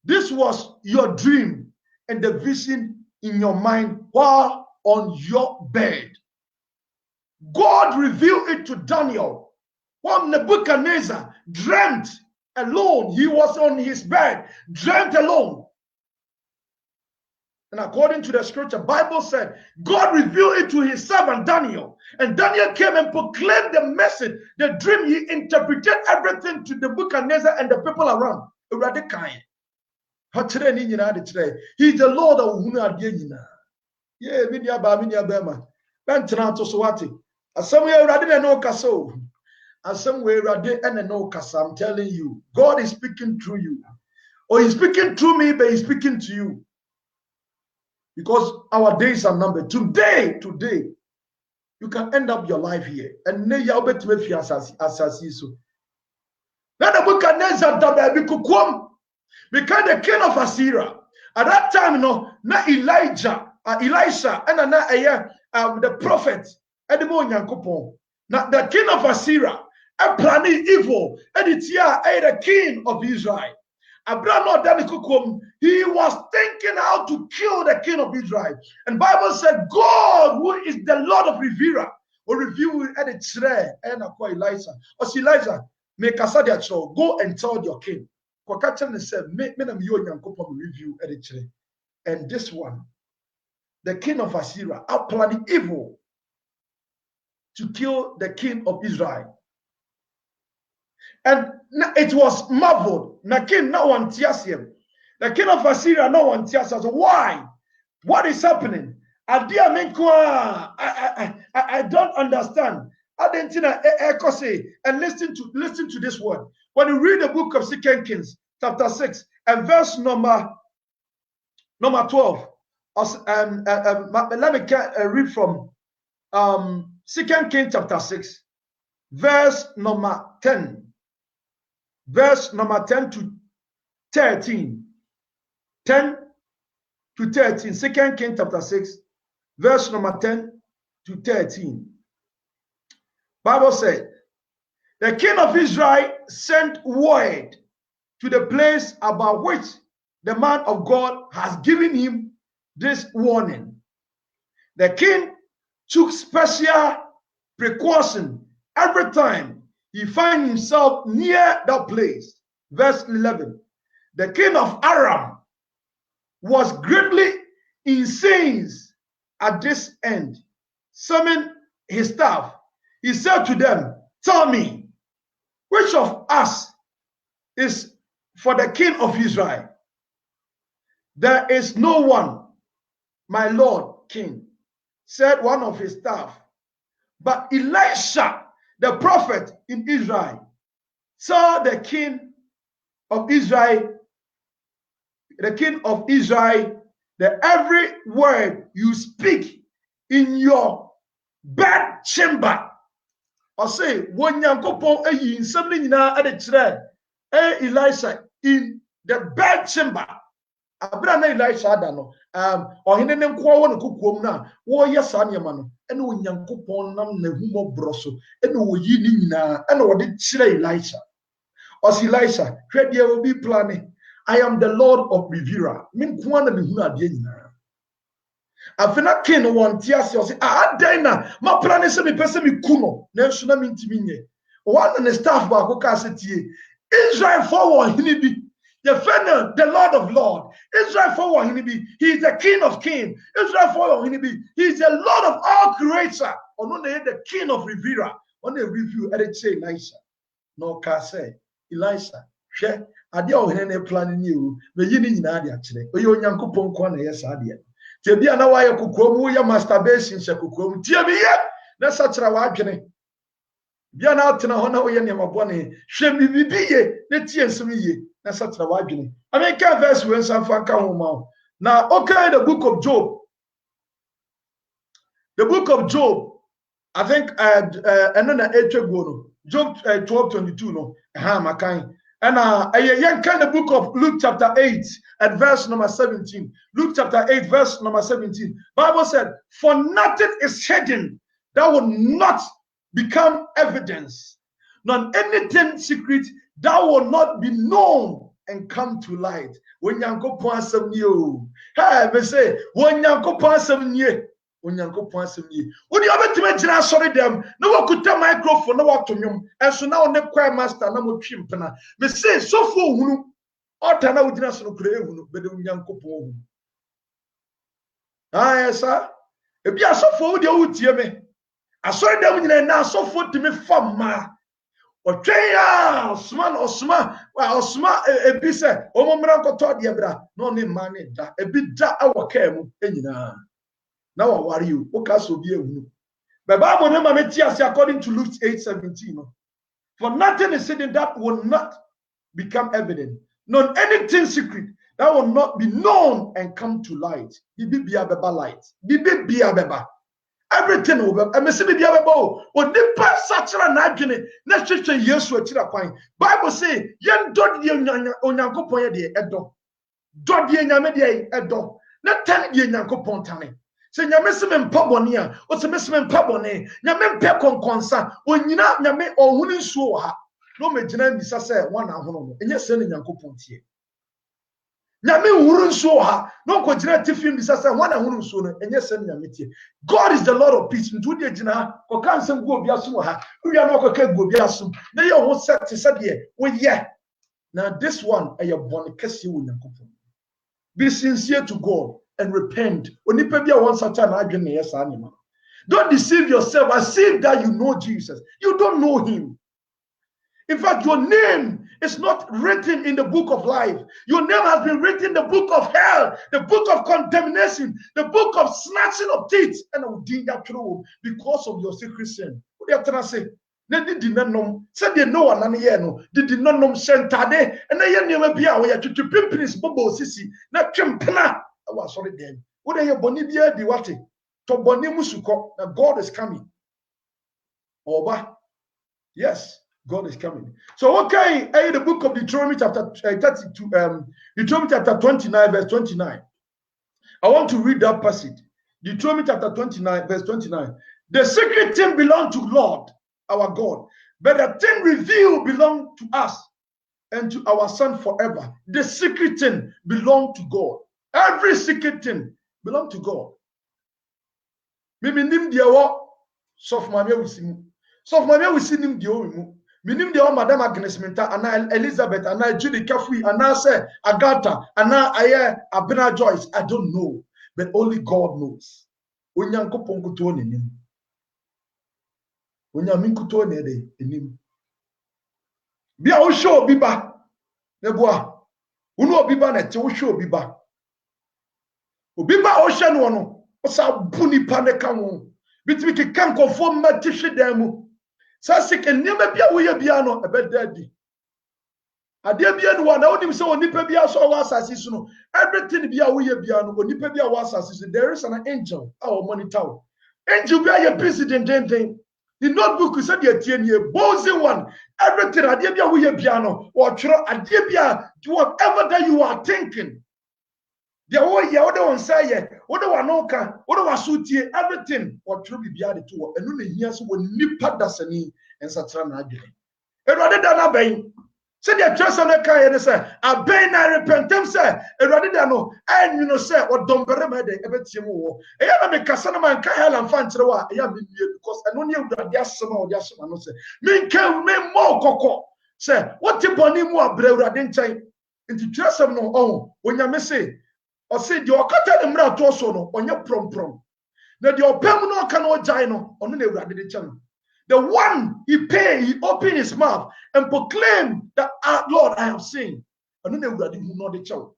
This was your dream and the vision in your mind while on your bed. God revealed it to Daniel while Nebuchadnezzar dreamt alone. He was on his bed, dreamt alone. And according to the scripture, Bible said, God revealed it to his servant Daniel. And Daniel came and proclaimed the message, the dream. He interpreted everything to Nebuchadnezzar and the people around. He's the Lord of Hunadina. Yeah, Minya Bema. Bentranato Swati. As somewhere Radin and no Casso. As somewhere Radin and no Casa. I'm telling you, God is speaking through you. Or he's speaking through me, but he's speaking to you. Because our days are numbered. Today, you can end up your life here. And then you bet me fi asasiso. Now the Nebuchadnezzar dabe kukwam because the king of Assyria at that time, na Elisha, and the prophet Edimo Nyankopon. Now the king of Assyria, a planning evil, and it's the king of Israel. He was thinking how to kill the king of Israel. And Bible said, God, who is the Lord of Rivera, will reveal at the tree and acquire Elijah. Or see Elijah, make a go and tell your king. Said, review at the tree. And this one, the king of Assyria, are planning evil to kill the king of Israel. And it was marveled. The king of Assyria no one tells us why. What is happening? I don't understand. And listen to this word. When you read the book of 2 Kings, chapter 6, and verse number 12. Let me read from 2 Kings chapter 6, verse number 10. Verse number 10 to 13. 10 to 13. 2 Kings chapter 6, verse number 10 to 13. Bible said, the king of Israel sent word to the place about which the man of God has given him this warning. The king took special precaution every time he found himself near that place. Verse 11. The king of Aram was greatly incensed at this end. Summoning his staff, he said to them, "Tell me, which of us is for the king of Israel?" "There is no one, my lord king," said one of his staff. But Elisha, the prophet in Israel, saw the king of Israel, that every word you speak in your bed chamber. Or say, when Yankopon ayi nsam ni nyina ade kire Elisha in the bed chamber. Abra na Elisha ada no ohene ne nko wo ne kokuom na wo ye sa ne ma no ene Onyankopon nam na humo broso ene wo yi ni nyina ene wo de kire Elisha. Os Elisha, hwede e obi planning. I am the Lord of Rivera. Min kwa na me hu ade nyina. Afena king won tiase o say adan na ma plan se me pese me ku no na nso na me ntimi nye one na staff ba ko ka se tie Israel for hini bi the final the Lord of Lord Israel for hini bi he is the king of king Israel for hini bi he is the Lord of all creator ono na the king of Rivera on a review e dey say Elisha no ka say Elisha hwe ade o hene na plan ni o me yi ni nyina ade a kire oye Onyankopon ko na yes ade Tebia na waye kukuomu ya masturbation se kukuomu tie bi ye na sachira wa adwene bia na atena ho na wo ye ne mabone hwe bibi ye na tie nsem ye na sachira wa adwene ameka verse we nsan fa ka ho ma na okay the book of Job I think enona etwego no Job 12:22 no ha makan. And the book of Luke chapter 8 at verse number 17. Luke chapter 8 verse number 17. Bible said, "For nothing is hidden that will not become evidence, nor anything secret that will not be known and come to light." When Yankopon asem you, hey, me say, when Yankopon asem you. Onyankopon asem nie wodi obetime gyina asori dem na wakuta microphone na watonwom enso na one choir master na motwi mpena me say sofo ohunu ota na wogina so no kure ehunu bede Onyankopon ohunu esa ebi asofo wodi otie me asori dem nyina na asofo timi famma otwen ya osma ebi se omomra nkoto de bra no ne ma ne da ebi da awoka mu enyina. Now I worry you. Okay, so be ehunu. The Bible never made according to Luke 8:17. For nothing is hidden that will not become evident. None anything secret that will not be known and come to light. Bibi beba light. Bibi beba. Everything will be. I say bibi beba. O nipa sachira na adwene na hwehwe Yesu akira kwan. Bible say yen dodi Onyankopon ye de edo. Dodi nyame de edo. Na tan de Onyankopon tane. Se nyame se me mpabone a o se me se me mpabone nyame mpe konkonsa onyina nyame ohunu nsuo ha no megina bisa se wana hono no enye se ne Nyankopon tie nyame huru nsuo ha no ko gina tifim bisa se wana hono nsuo no enye se ne nyame tie. God is the Lord of peace ntu de gina ko kansem go obi aso ha uria no ko ka go obi aso na ye ho set se de wo ye na this one eye bone kese wo Nyankopon. Be sincere to God and repent. Don't deceive yourself as if that you know Jesus. You don't know him. In fact, your name is not written in the book of life. Your name has been written in the book of hell, the book of condemnation, the book of snatching of teeth, and of danger through because of your secret sin. What do you have to say? They did not know. Said they know one no. They did not know Shentade, and they never be aware to pimpins bobo sisi. Not chimpana. I was sorry then. What are you bonibia di wati? To bonimusuko. God is coming. Oba. Yes, God is coming. So okay, the book of Deuteronomy chapter 32, Deuteronomy chapter 29, verse 29. I want to read that passage. Deuteronomy chapter 29, verse 29. The secret thing belongs to Lord, our God, but the thing revealed belongs to us and to our son forever. The secret thing belongs to God. Every secret thing belongs to God. Minim dia wo sof mamia wisimu. Sof mamia wisinim dia owimu. Minim dia wo Madam Agnes Minta ana Elizabeth ana Judy Kafui ana se Agatha ana aye Abena Joyce. I don't know, but only God knows. Onyankopon kuto nenim. Onyamin kuto ne de enim. Bia wo show biba. Neboa. Unu obiba na te wo show biba. Obiba o hye no no. Osa buni pa ne ka wo. Bitimi ke kan kofo matihwe dan mu. Sasike niam bia wo ye bia no ebedadi. Ade bia no na onim se onipa bia so wa asase su no. Everything bia wo ye bia no onipa bia wa asase su. There is an angel our monitor. Angel bia ye president den. The notebook said the tie bossy one. Everything ade bia wo ye bia no or twro ade bia whatever that you are thinking. The whole year, what they want say, what they want no can, what they want suitie, everything or true be behind the two. And only here so when nipa dasani and Satan again. And rather than a bain, say the trust on the car and say, a bain I repent them, say, and rather than no, and you know, say, what don't bury my day, ever see more. I am a Casanama and Kahel and Fantra, I am because I don't know that there's some or there's some, say, me can me more cocoa. Say, what tip on him more brave, I didn't say, into trust of no own, when you may say, or say the okata the mra to so no onye prom na the opem no ka no jai no ono na ewurade de channel. The one he opened his mouth and proclaimed that Lord, I have seen. Ono na ewurade hu no de channel.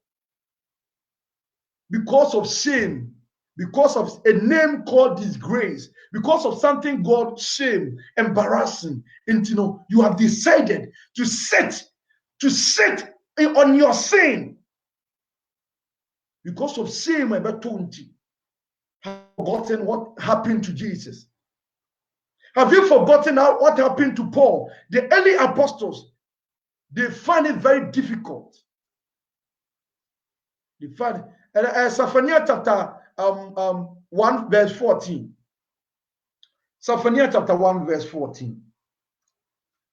Because of sin, because of a name called disgrace, because of something God shame, embarrassing, and you have decided to sit on your sin. Because of sin, my opportunity. Have you forgotten what happened to Jesus? Have you forgotten what happened to Paul? The early apostles, they find it very difficult. They find Zephaniah chapter 1 verse 14. Zephaniah chapter 1 verse 14.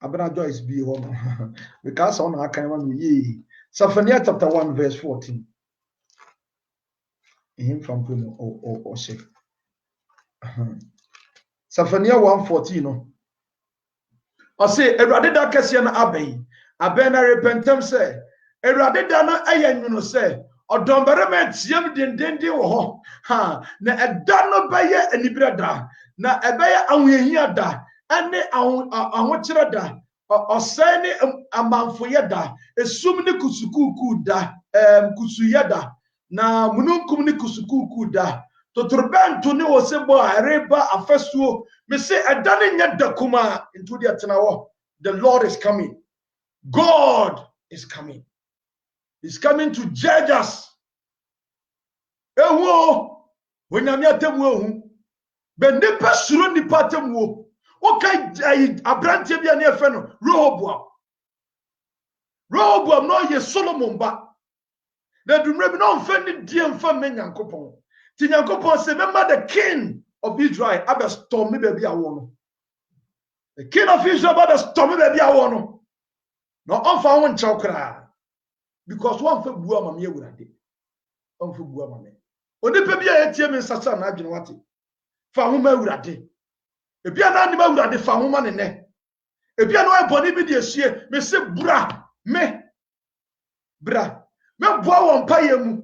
Abena Joyce be home because on I can one ye. Zephaniah chapter 1 verse 14. Him from Puno or Shek. Zephaniah 1:14. No. I say, Erade da Kesian Abbey. Abena repentam say, Erade dana ayen no say, or Domberement yam dendi wo ha na edano baye anibrada na ebeye awehia da ane ahokyere da osane amanfoye da esum ne kusukuku da kusuye da na mununkum ni kusukuku da totorbentu ni wosebo areba afasuo me say edane nya dakuma into the atenawo. The Lord is coming. God is coming. He's coming to judge us. Ewo wonyame atemu ehu be nipa suro nipa atemu o kai abrante bia na efe no Rehoboam no ye Solomon ba na dumre bi no mfa ni die mfa me Nyankopon ti Nyankopon say remember the king of Israel abestorm me baby awo no. The king of Israel abestorm me baby awo no no onfa won nchaw kra because one fa bua ma me ewurade onfa bua ma me onipa bia etie me nsasa na adwene wate fa homa ewurade ebia na anima ewurade fa homa ne ne ebia no eboni bi de esie me se bra me boa won paye mu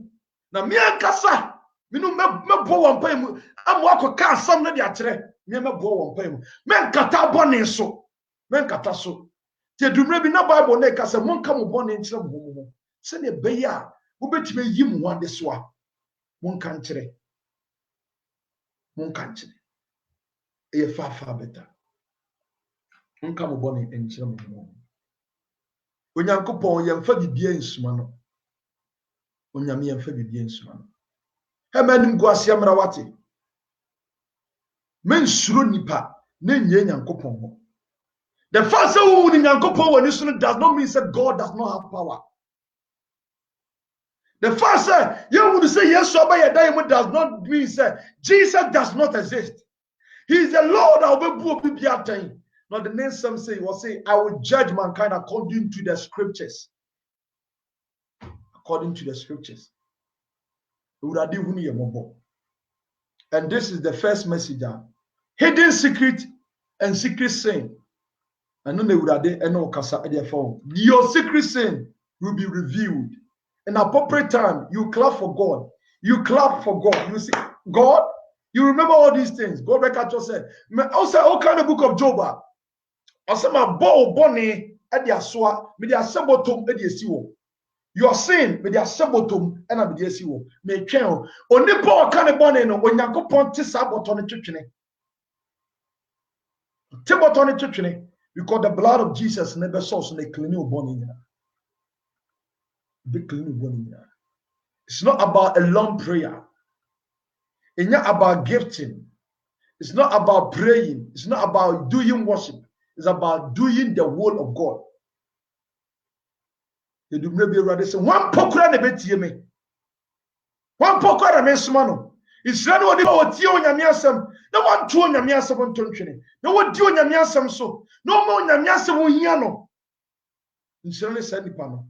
na me ankasa me no me boa won paye mu amo akoka asam na de akere me boa won paye mu me nkata bone so me nkata so te dumre bi na Bible na kasa monka mo bone nkire mo se ne be ya wo betime yi mu wade so a monka nkire e fa beta monka mo bone nkire mo Onyankopon yemfa bibia nsuma no onyame yemfa bibia nsuma no hemanim guase amra wate men suro nipa na nye Nyankopon ho. The fact that who ni Nyankopon woni so does not mean that God does not have power. The fact that you would say yes so by does not mean that Jesus does not exist. He is the Lord of the bibia time. Now the name some say, will say, I will judge mankind according to the scriptures. According to the scriptures. And this is the first message. Hidden secret and secret sin. And then they would your secret sin will be revealed. In appropriate time, you clap for God. You clap for God. You see, God, you remember all these things. God back at yourself. Also, all kind of book of Job. I said, my bow bonny at the aswa, with the sabotum at the siwo. Your sin with the sabotum and at the siwo. May channel. Only poor kind of bonny when you go point to saboton the church. Saboton the church. Because the blood of Jesus never saw so they clean you bonny. It's not about a long prayer. It's not about gifting. It's not about praying. It's not about doing worship. It's about doing the will of God. You do maybe rather say one pokra ne betie me. One pokra na me smano. Israel no dey o tie onyame asem. Na one tu onyame asem ntontwene. Na wo di onyame asem so. No mo onyame asem hia no. Israel ne say nipa no.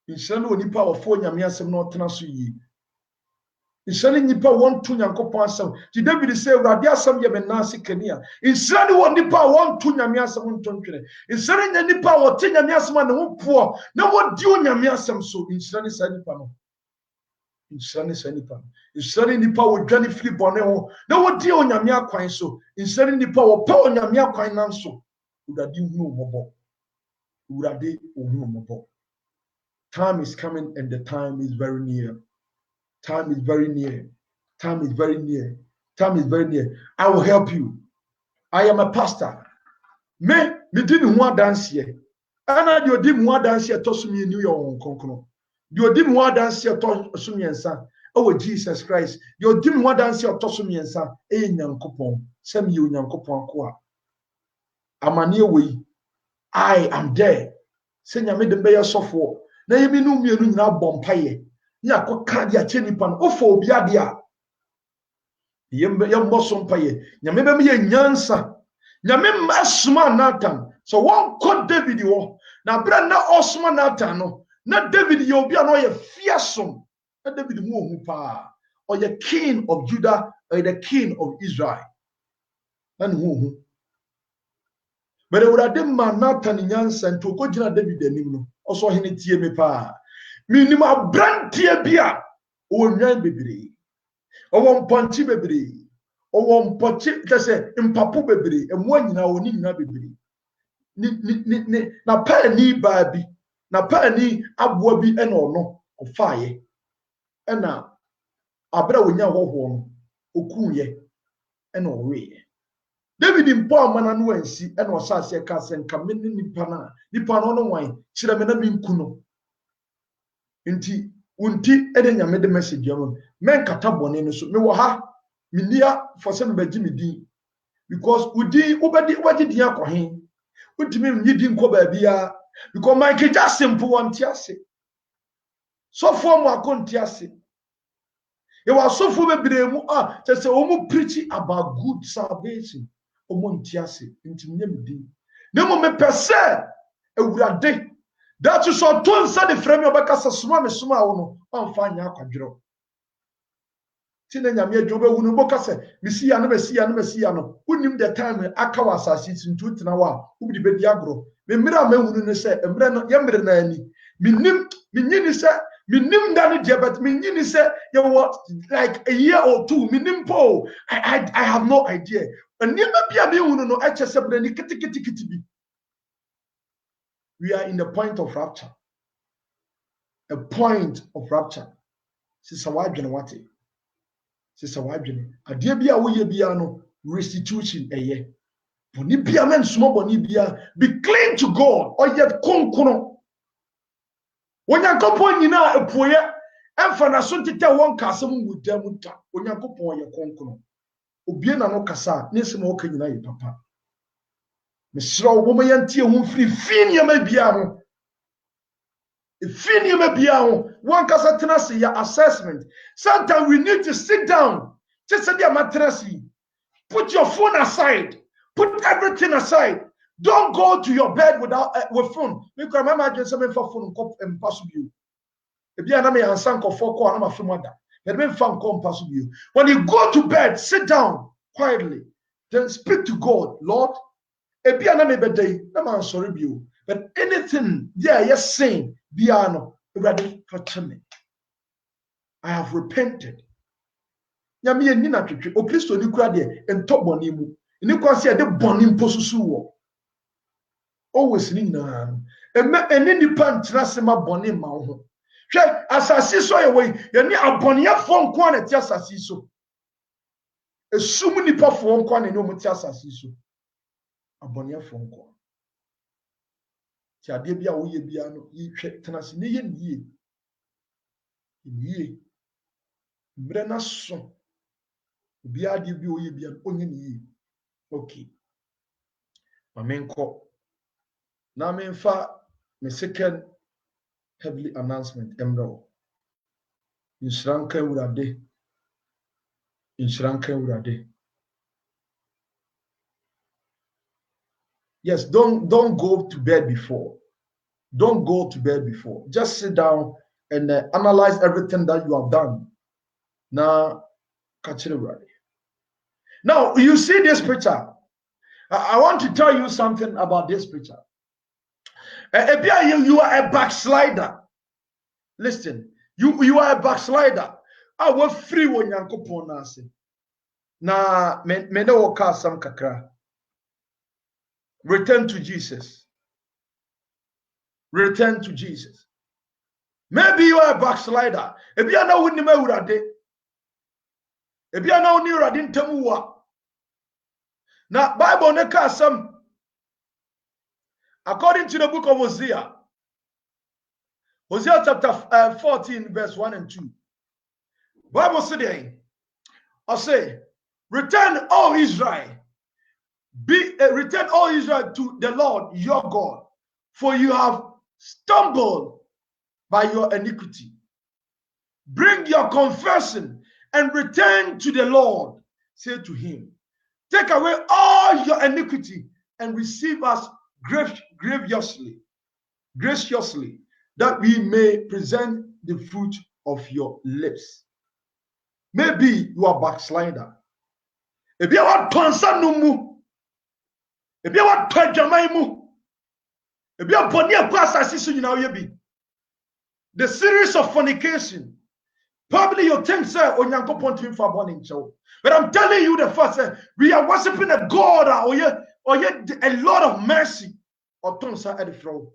Israel no nipa ofo onyame asem no tena so yi. Israel nipa won tu nyankopon asem. Ti David say urade asem ye menase kania. Israel won nipa won tu nyame asem ntontwene. Israel nipa wo te nyame asem na wo po. Na wo di onyame asem so. Israel say nipa no. Israel say nipa. Israel nipa wo dwane firi bone ho. Na wo di onyame akwan so. Israel nipa wo pa onyame akwan nan so. Urade hunu mobo. Urade hunu mobo. Time is coming and the time is very near. Time is very near. Time is very near. Time is very near. I will help you. I am a pastor. Me didn't want dance here. And you didn't want dance here to me in New York. You didn't want dance here to me and son. Oh, Jesus Christ. You didn't want dance here to me and son. Eh, Yankopon. Send you Yankopon kwa. Amani way. I am there. Send you made the mayor software. Na yemi no mienu nyina bompaye ya koka dia che nipa no ofo obi ade a yembe yemboso mpaye nyame be me nyansa nyame masuma Nathan so won ko David wo na bra na osuma Nathan no na David ye obi a no ye fiasom na David mu ohu pa o ye king of Judah or the king of Israel and who but urade ma Nathan nyansa nto ko gina David anim no also hene tie me pa minim abrantie bia o nwan bebre o won ponchi bebre o won pochi tese mpapo bebre emu anyina oni nyina bebre ni na pa ni ba bi na pa ni aboa bi ena ono ofaaye ena abra wonya hoho no okuye ena owe David mpo amana no ansi ena osase ka senka me nipa no no wan kire me na me nkuno nti unti ede nyame de message yam men kata bone no so me wo ha minia for se me bagi me din because udi ubedi di akohen udimi nyidi nko ba bia because Michael Jackson po wanti ase so for mo akonti ase e wa so for bebre mu se o mu preach about good salvation o mo nti ase nti nyam din na mo me pese ewurade that is so to nsa de frame obekasa suma me suma wo no amfa nya akwadwero tina nyame adwobe wu no bokasa mesi ya no mesi ya no mesi ya no unim the time aka wa asase tintu tina wa ubidi bedi agro me mira ma wu no se emre no ye mre na ani minim minyini se minim da no je but minyini se ye what like a year or two minim po I have no idea anima bia me wu no eche se bre ni kitikiti bi. We are in the point of rapture. A point of rapture. Sister Wadjene wate. Sister Wadjene. Adia bia wo ye bia no restitution eye. Boni bia men sumo boni bia be clean to God or yet konkono. Onyankopon nyina epoye emfa na so tete won kasem wudam ta. Onyankopon ye konkono. Obie na no kasa nese ma oka nyina ye papa. Mesra wo ma yantie ho firi fini ma bia ho fini ma bia ho one kasa tenase ya assessment. Sometimes we need to sit down just say dia matrasi, put your phone aside, Put everything aside. Don't go to your bed without with phone. Because remember, I just said for phone impossible. If you are not a sank of 4 core, I'm a mother. When you go to bed, sit down quietly. Then speak to God, Lord. If you are not a day, I'm sorry you. But anything, yes, saying, Biano, ready for me. I have repented. Yami nina twetwe o Kristo ni kura de ento boni mu ni kwase de boni mposusu wo always ni na eni nipa ntena sema boni ma ho hwe asasi so ye we ye ni aboniya fo nko na ti asasi so esum nipa fo nko na ni o ti asasi so aboniya fo nko ti ade bia wo ye bia no yi hwe tena se ni ye niye mbre na so bia de bi o ye bia onye niye. Okay. Mamenko. Now menfa my second heavily announcement emro. Inshranka urade. Yes, don't go to bed before. Don't go to bed before. Just sit down and analyze everything that you have done. Now, catch it urade. Now, you see this picture. I want to tell you something about this picture. You are a backslider. Listen, you are a backslider. I was free when Yankopon nase. Na me no waka sam kakra. Return to Jesus. Return to Jesus. Maybe you are a backslider. If you are now with urade. If you are now near radin temuwa. Now Bible ne ka sam. According to the book of Hosea, Hosea chapter 14, verse 1 and 2. Bible said, I say, return, O Israel, return, O Israel, to the Lord your God, for you have stumbled by your iniquity. Bring your confession and return to the Lord. Say to him, take away all your iniquity and receive us graciously, that we may present the fruit of your lips. Maybe you are backslider. If you are tonsanumu, if you are tojamaimu, if you are bonia kwasasisu, you know you be the series of fornication. Probably you think, sir, onyanko pontim for born show. But I'm telling you the first, we are worshiping a God or yet a lot of mercy. Or tonsa at the throne.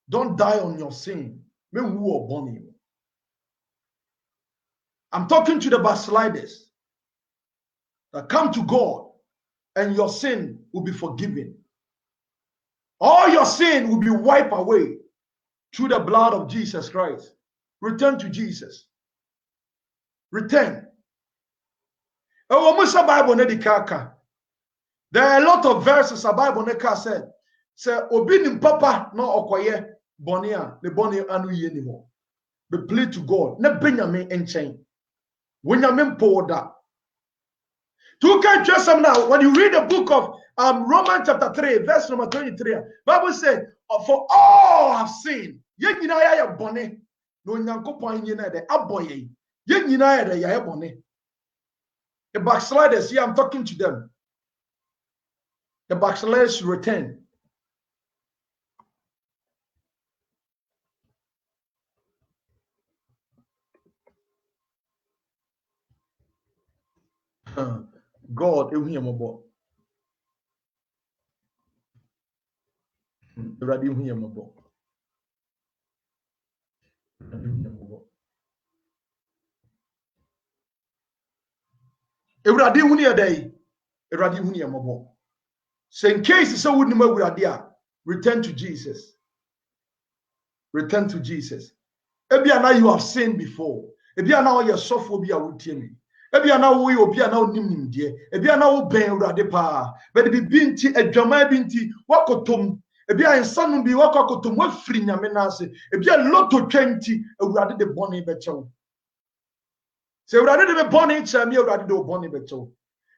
Don't die on your sin. I'm talking to the backsliders that come to God and your sin will be forgiven. All your sin will be wiped away through the blood of Jesus Christ. Return to Jesus. Return. There are a lot of verses the Bible said. Say obi papa no okoye bonia the boni anu ye ni mo. Be plead to God. Ne Benjamin enchen. Benjamin powder. To can just some now when you read the book of Romans chapter 3 verse number 23. Bible said for all have sinned. Ye nyina ya boni no nyankopon ye na de aboye. Ye nyina ya de ya boni. The backsliders here I'm talking to them. The backsliders return. God, so in case so return to Jesus. Return to Jesus. Now you have sinned before. Now you suffer be a now we will be now nim dear. Now ben pa. But be binti a drama binti wakotum. In sun be wakakotum what free namenase. Lot of 20 rather the bonnie becho. So rather the bonnie chami rather the bonnie becho.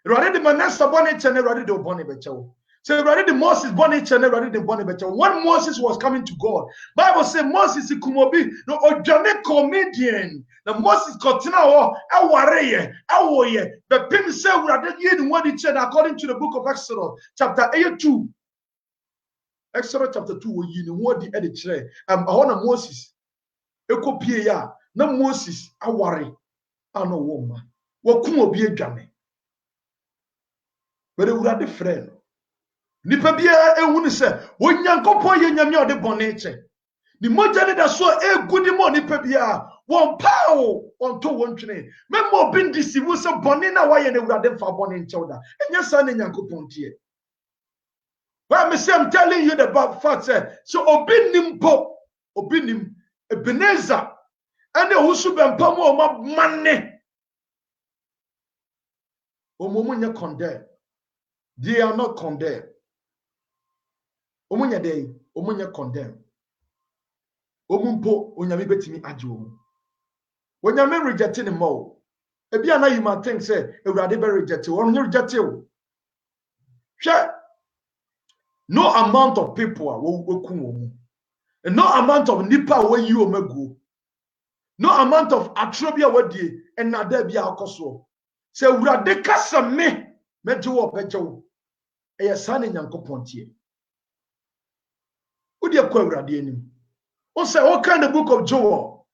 Rather the Manasseh bonnet and rather the bonnet becho. So rather the Moses bonnet and rather the bonnet becho. When Moses was coming to God, Bible said Moses kumobi no ojane comedian. The Moses continue awareye awoye. The pim say rather yin one each according to the book of Exodus chapter 82. Exodus chapter 2 yin what the edit chere. I want Moses. Ekopie ya na Moses aware ano woma. Wakumobi edwane. But Ewurade friend. Nipa bia ehunu se onyankopon ye nyame ode boneche. Ni moja ne da so egudi mo nipa bia won pao on to won twene. Memo bin disiwu se bone na waye na Ewurade fa bone nchewda. Enya sa ne nyankopon tie. Well, I'm telling you the fact so obinim po obinim Ebenezer and the husu bempa mo ma manne. Omomunya condemn. They are not condemned. Omunya dey, omunya condemn. Omumpo onyame betimi ajo. Onyame rejecting him more. Ebia na you might think say Ewurade be reject you. Onye reject you. Sure. No amount of people will come. And no amount of nipa where you omego. No amount of atrobia wadi and na there bia akoso. Say Ewurade kasa me mejo obejo. Eya sane nyankopon tie. Udi akwa Ewurade anim. O say what kind of book of Joel?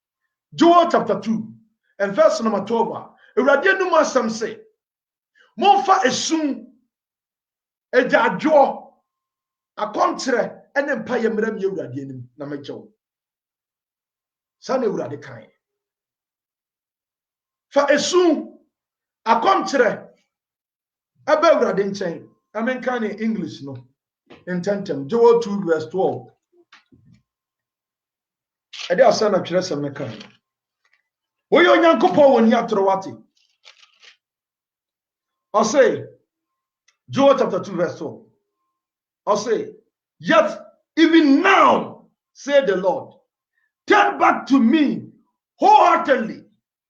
Joel chapter 2 and verse number 12. Ewurade anum asam say monfa esum ejajo akontre ene mpa ye mram ye Ewurade anim na mejo. Sane Ewurade kan. Fa esum akontre aba Ewurade nchen. I mean kind in English no. In tentem Joel 2 verse 12. Ede asana twere se meka. Oyo onyankopon woni atorowate. I say Joel chapter 2 verse 12. I say, yet even now, say the Lord, turn back to me wholeheartedly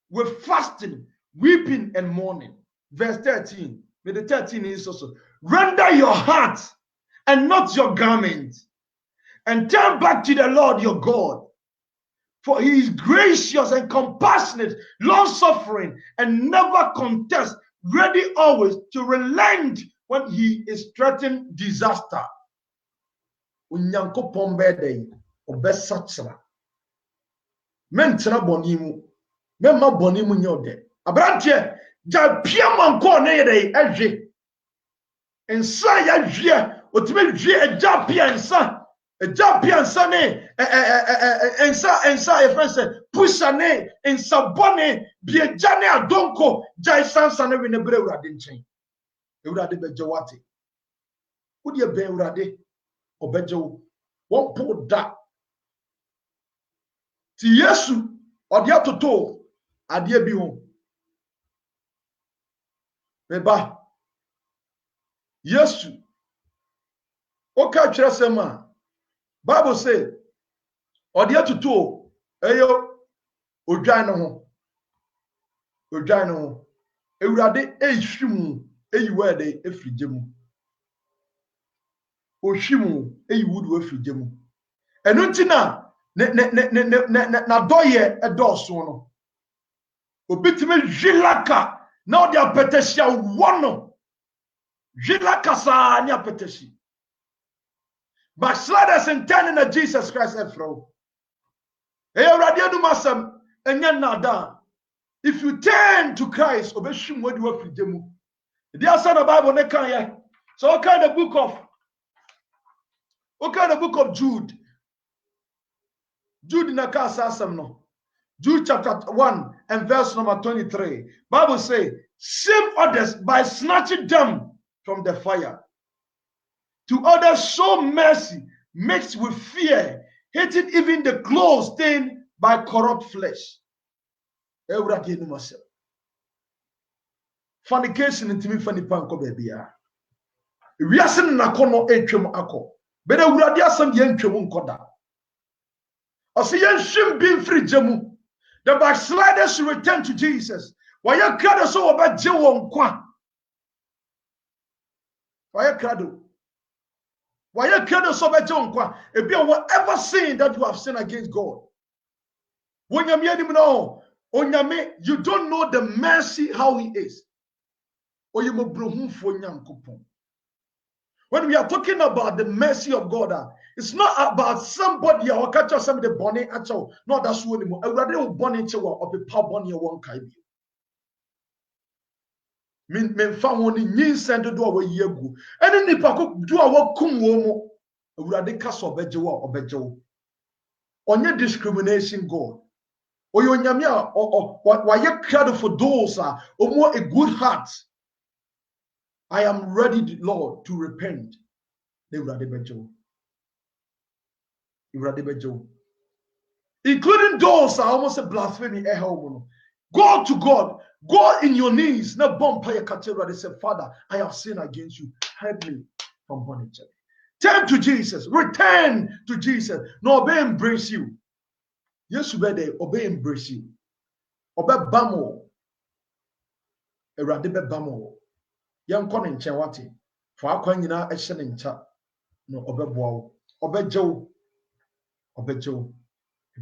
with fasting, weeping, and mourning. Verse 13. May the 13 is also render your heart and not your garment, and turn back to the Lord your God. For he is gracious and compassionate, long-suffering, and never contests, ready always to relent when he is threatened disaster. Unyankopon bede obesatra. Mentra bonimu. Memma bonimu nyode. Abrantie, ja piamon ko ne yede eje. Ensa ya hwie, otime hwie eja pia ensa. Eja pia ensa ne ensa e fense pusha ne ensa bone bieja ne adonko ja sansa ne we ne bre Ewurade nchen. Ewurade bejewate. Wodi e be Ewurade obejewo won po da ti Yesu ode atoto ade bi ho beba Yesu o ka twere sema Bible say ode atoto eyo odwan no ho Ewurade ehwim eyiwa de efrigemu ohwimu eyiwudu efrigemu enu ntina na doye edoso no obitime jilaka na odi apetesia wono jilaka sa ni apetesi backsliders in turning to Jesus Christ efro Ewurade adum asem enya nada. If you turn to Christ obeshim wodi wafrigemu the answer the Bible ne kan ye so what kind of book of Jude na ka asasem no Jude chapter 1 and verse number 23. Bible say, save others by snatching them from the fire. To others show mercy mixed with fear, hating even the clothes stained by corrupt flesh. Ewurade no myself. Fornication intimi fani panko bebia. Wiase na kono etwem akọ. But Ewurade asem ye ntwem nkoda. Ose ye nhwem bi mfiri gemu. The backsliders should return to Jesus. Why you gather so about Jew on qua? Why crado? Why crado so beje nkwa? Ebi whatever sin that you have sinned against God. When you mean no, onyame, you don't know the mercy how he is. Or you mo brohun fo nyankopon. When we are talking about the mercy of God, it's not about somebody or catch us some the bonnet at all. No, that's what anymore. I rather bonnet or be power bonnet one kind. Men found one in yin send do away year go. And then the paco do our kum womo. I rather cast or bejo. On your discrimination, God. Or your nyamia or why you crowd for those or more a good heart. I am ready, Lord, to repent. They rather bejo. Including those are almost a blasphemy. Go to God. Go in your knees. Now, Bompire Cathedral. They said, Father, I have sinned against you. Help me from bondage. Turn to Jesus. Return to Jesus. No, obey, embrace you. Yes, obey, embrace you. Obey, bamo. Eradibe bamo. Young Conin Chawati. For our coin in our action in chat. No, obey, bow. Obey, Joe. Obey, Joe.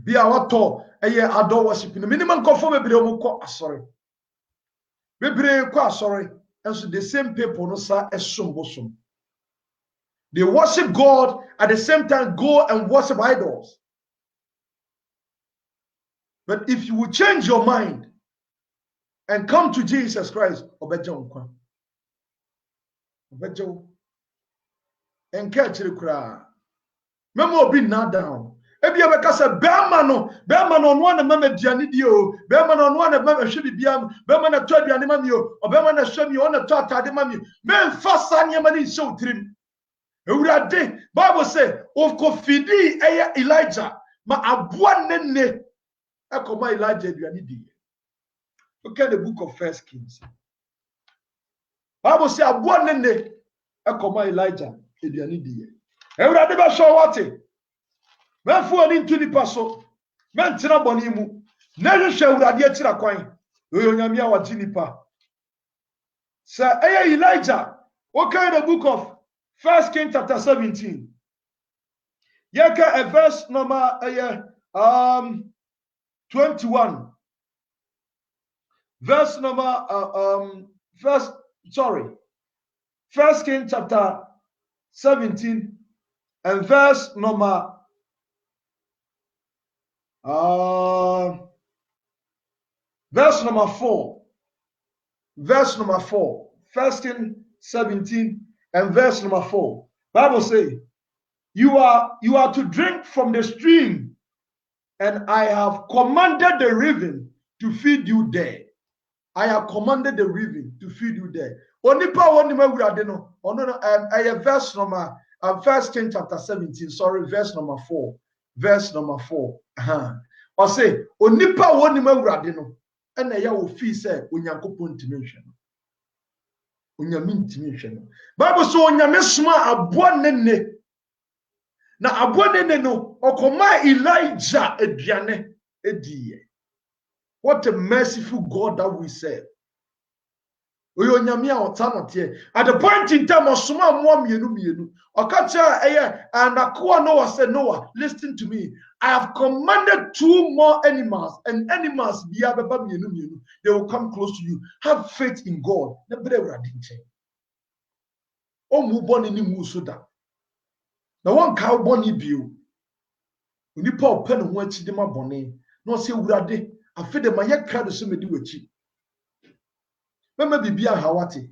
Be our to adore worship. The minimum conform sorry. Sorry. And so the same people no sa esum. They worship God at the same time go and worship idols. But if you will change your mind and come to Jesus Christ, obejo nkwa. Obejo. Encourage the crowd. Memo be not down. Ebi abeka se bema no no na mama diane di o bema no no na mama hwe bibiam bema na to aduane mami o obema na hwe mi o na to atade mami me mfa sa nyama ni show tirim ewurade Bible say of kofidi eya Elijah ma aboa nenne ekoma Elijah aduane di. Look at the book of First Kings. Bible say aboa nenne ekoma Elijah aduane di. Ewurade ba show what men fu ani ntu nipa so men tena boni mu na hwehwe awurade akira kwan oyonyame a wati nipa sa Elijah. Okay, the book of First King chapter 17 yeka a verse number 21 verse number First King chapter 17 and verse number verse number 4. Verse number 4. First King 17 and verse number 4. Bible say, you are to drink from the stream, and I have commanded the river to feed you there. I have commanded the river to feed you there. Onipa woni ma wurade no. Ono no verse number First King chapter 17. Sorry, verse number 4. Verse number 4. Or say, onipa woni ma wurade no. Ena ya wo fi say onyankopon ntimi hwe no. Onyame ntimi hwe no. Bible so onyame soma aboa nenne. Na aboa nenne no okoma Elijah aduane ediye. What a merciful God that we serve. At the point in time, and Noah said, Noah, listen to me. I have commanded 2 more animals, and animals they will come close to you. Have faith in God. Now one cow bonny view. When you pour pen and watch them up bonny, no say urade. I feel the my crowd of somebody with you. Mama bibia hawati.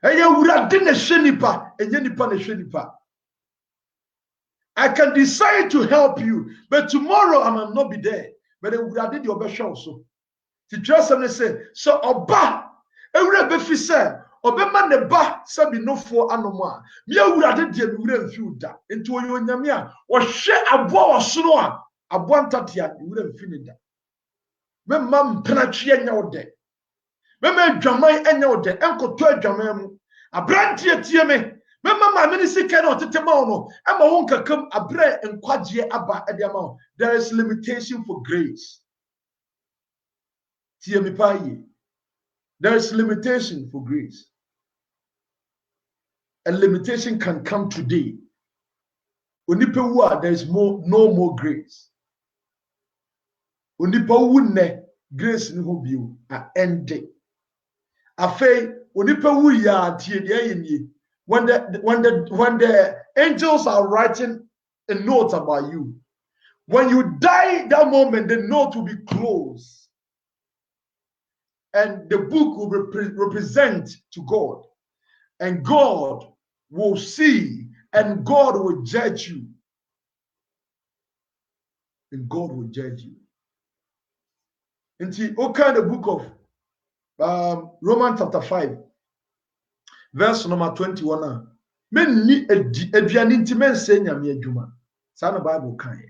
Eye urade na shenipa, enye nipa na shenipa. I can decide to help you, but tomorrow I might not be there. But the urade di obe show so. Ti just say, so oba, ewure be fi say, obe ma ne ba sabi no for anoma. Me urade di ewure mfi da. Enti oyo nyame a, wo hwe abo osoro a, abo antatia ewure mfi ne da. Me mam penatwe anya ode. Me dwaman anya ode enkoto adwaman mu abrantie tie me mama me ni sika na otete ma no ama won kakam abre enkwagye aba ade ama. There is limitation for grace. Tie me pa yi. There is limitation for grace. a limitation can come today. There is no more grace. Grace ni ho bio a ende. Afei onipa wu ya tie de yeni. When the angels are writing a note about you, when you die that moment, the note will be closed and the book will represent to God, and God will see and God will judge you, and God will judge you. Into okay, the book of Romans chapter 5 verse number 21. Men ni aduane nti men se nyame adwuma. Sa na Bible kan.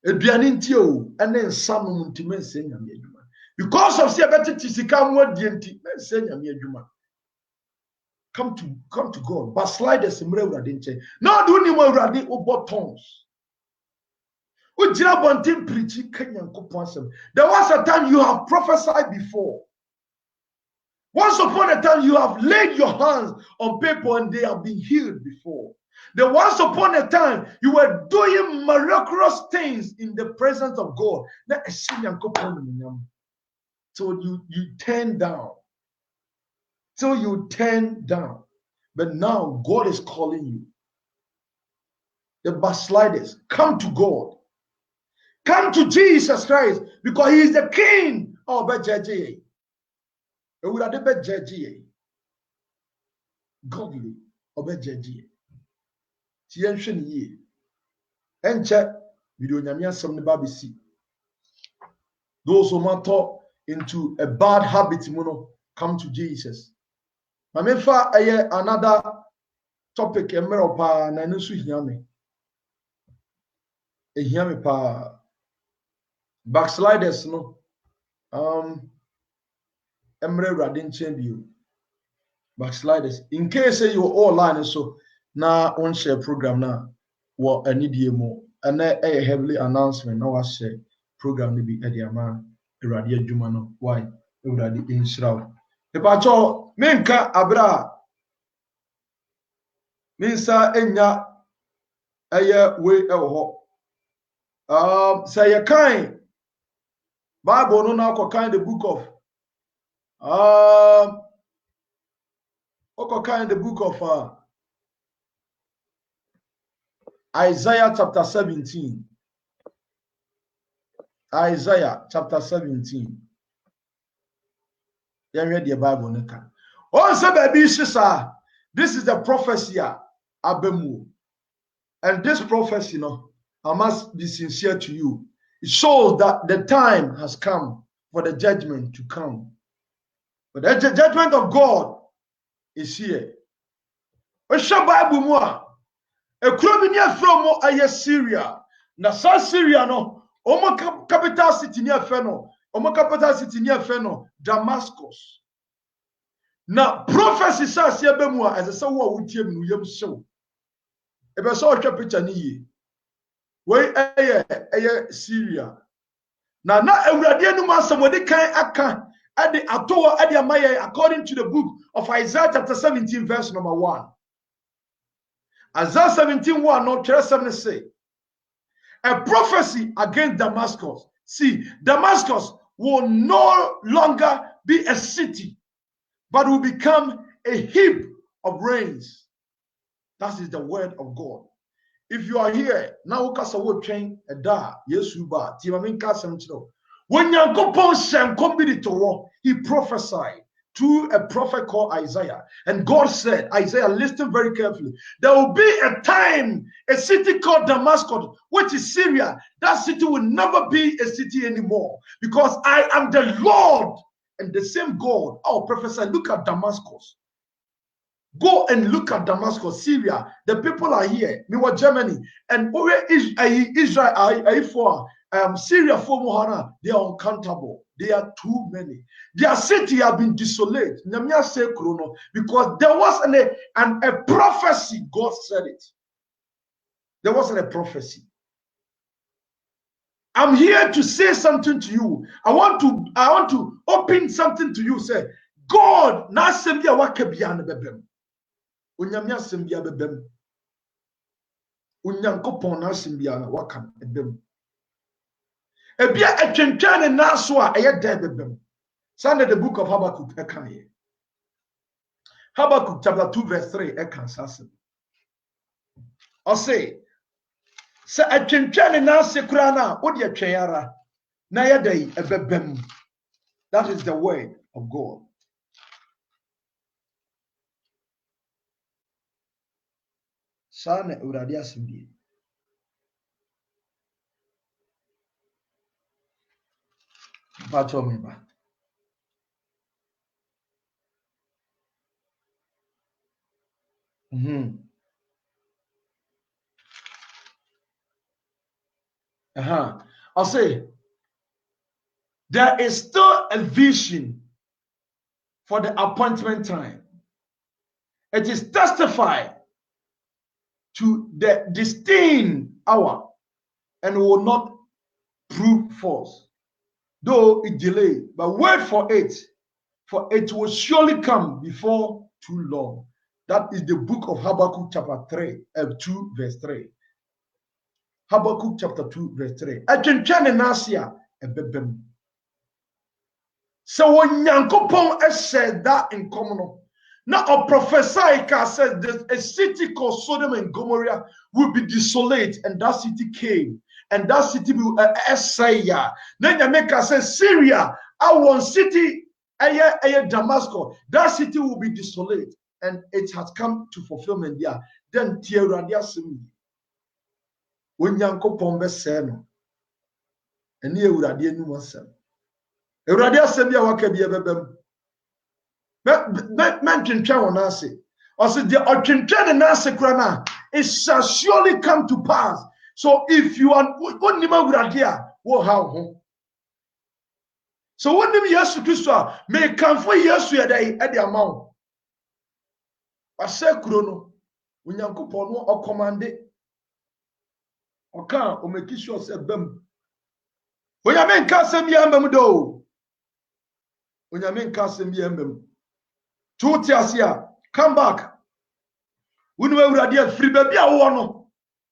Aduane nti o ene nsa no nti men se nyame adwuma. Because of say betiti sika mo die nti men se nyame adwuma. Come to God. But slide the simre urade nche. Now do ni mo urade obo tongues. Ujira bontin preach kanyankopon asem. There was a time you have prophesied before. Once upon a time, you have laid your hands on people and they have been healed before. Then once upon a time, you were doing miraculous things in the presence of God. So you turn down. So you turn down. But now God is calling you. The backsliders, come to God. Come to Jesus Christ because He is the King of Bejaji. Godly obejeje ti yenhwe ne ye enche video nyame asem ne ba besi those who matter into a bad habit muno come to Jesus. Mamefa another topic emero pa na nsu hiame pa backsliders no emre radin champion backsliders. In case you all line so now on share program now what any demo and a heavily announcement now share program be at the amount radio jumano why already in shroud the pacho minka abra minsa enya aye way ewo say a kind Bible no now ko kind the book of the book of Isaiah chapter 17. Isaiah chapter 17. You read the Bible, Nika. Oh, baby, this is the prophecy Abemu. And this prophecy, I must be sincere to you. It shows that the time has come for the judgment to come. But the judgment of God is here. Bible more. A crowd from Syria. Na Syria no. Omo capital city near Feno. Omo capital city near Feno. Damascus. Na prophecy says yebe mu as a so wo tiem no yem show. Ebe so hwe picture ni ye. We Syria. Na awurade anu asem wodi kan aka ade atowo ade amaye according to the book of Isaiah chapter 17 verse number 1. Isaiah 17:1 no tell say a prophecy against Damascus. See, Damascus will no longer be a city, but will become a heap of rains. That is the word of God. If you are here now, kasa wo twen eda Yesu ba ti ma menka sem kiro. When Yankopon shenkom bi to he prophesied to a prophet called Isaiah. And God said, Isaiah, listen very carefully. There will be a time, a city called Damascus, which is Syria. That city will never be a city anymore because I am the Lord. And the same God, our prophesy, look at Damascus. Go and look at Damascus, Syria. The people are here. We were Germany. And where is Israel, Syria, for Mohana, they are uncountable. They are too many. Their city have been desolate. Because there was a prophecy. God said it. There wasn't a prophecy. I'm here to say something to you. I want to open something to you. Say, God, na sembi awake beyond bebem. onyame asem bia bebem onyankopon na asem bia na waka ebem ebia atwentwa ne naso a eye da bebem Sunday the book of Habakkuk ekan ye Habakkuk chapter 2 verse 3 ekan sasem o say se atwentwa ne naso kura na odi atwen ara na ye da ebebem. That is the word of God. Sana uradi asem Pato me ba. I'll say there is still a vision for the appointment time. It is testified to the destined hour and will not prove false. Though it delay, but wait for it will surely come before too long. That is the book of Habakkuk chapter 2 verse 3. Habakkuk chapter 2 verse 3. Atwentwane nasia ebebem. So when Yankopon said that in common, now a prophesy said that a city called Sodom and Gomorrah will be desolate, and that city came, and that city will Esaya. Then Yameka says Syria, our city, Damascus, that city will be desolate, and it has come to fulfillment there. Then Tieradia Simi. When Yankopon be said, and here would I dear new one. Eradia Sembia waka bi ebebem. Men twentwa won ase. O se the otwentwa ne ase kura na it shall surely come to pass. So if you are onima urade a wo ha ho. So wonim Yesu Kristo a me kanfo Yesu e dey amawo. Ase kuro no Onyankopon no okomande oka o make sure say bam. Oya men ka sem ya mbam do. Onyamin kasem bi embem tuti asia come back wunu awurade free baby a wo no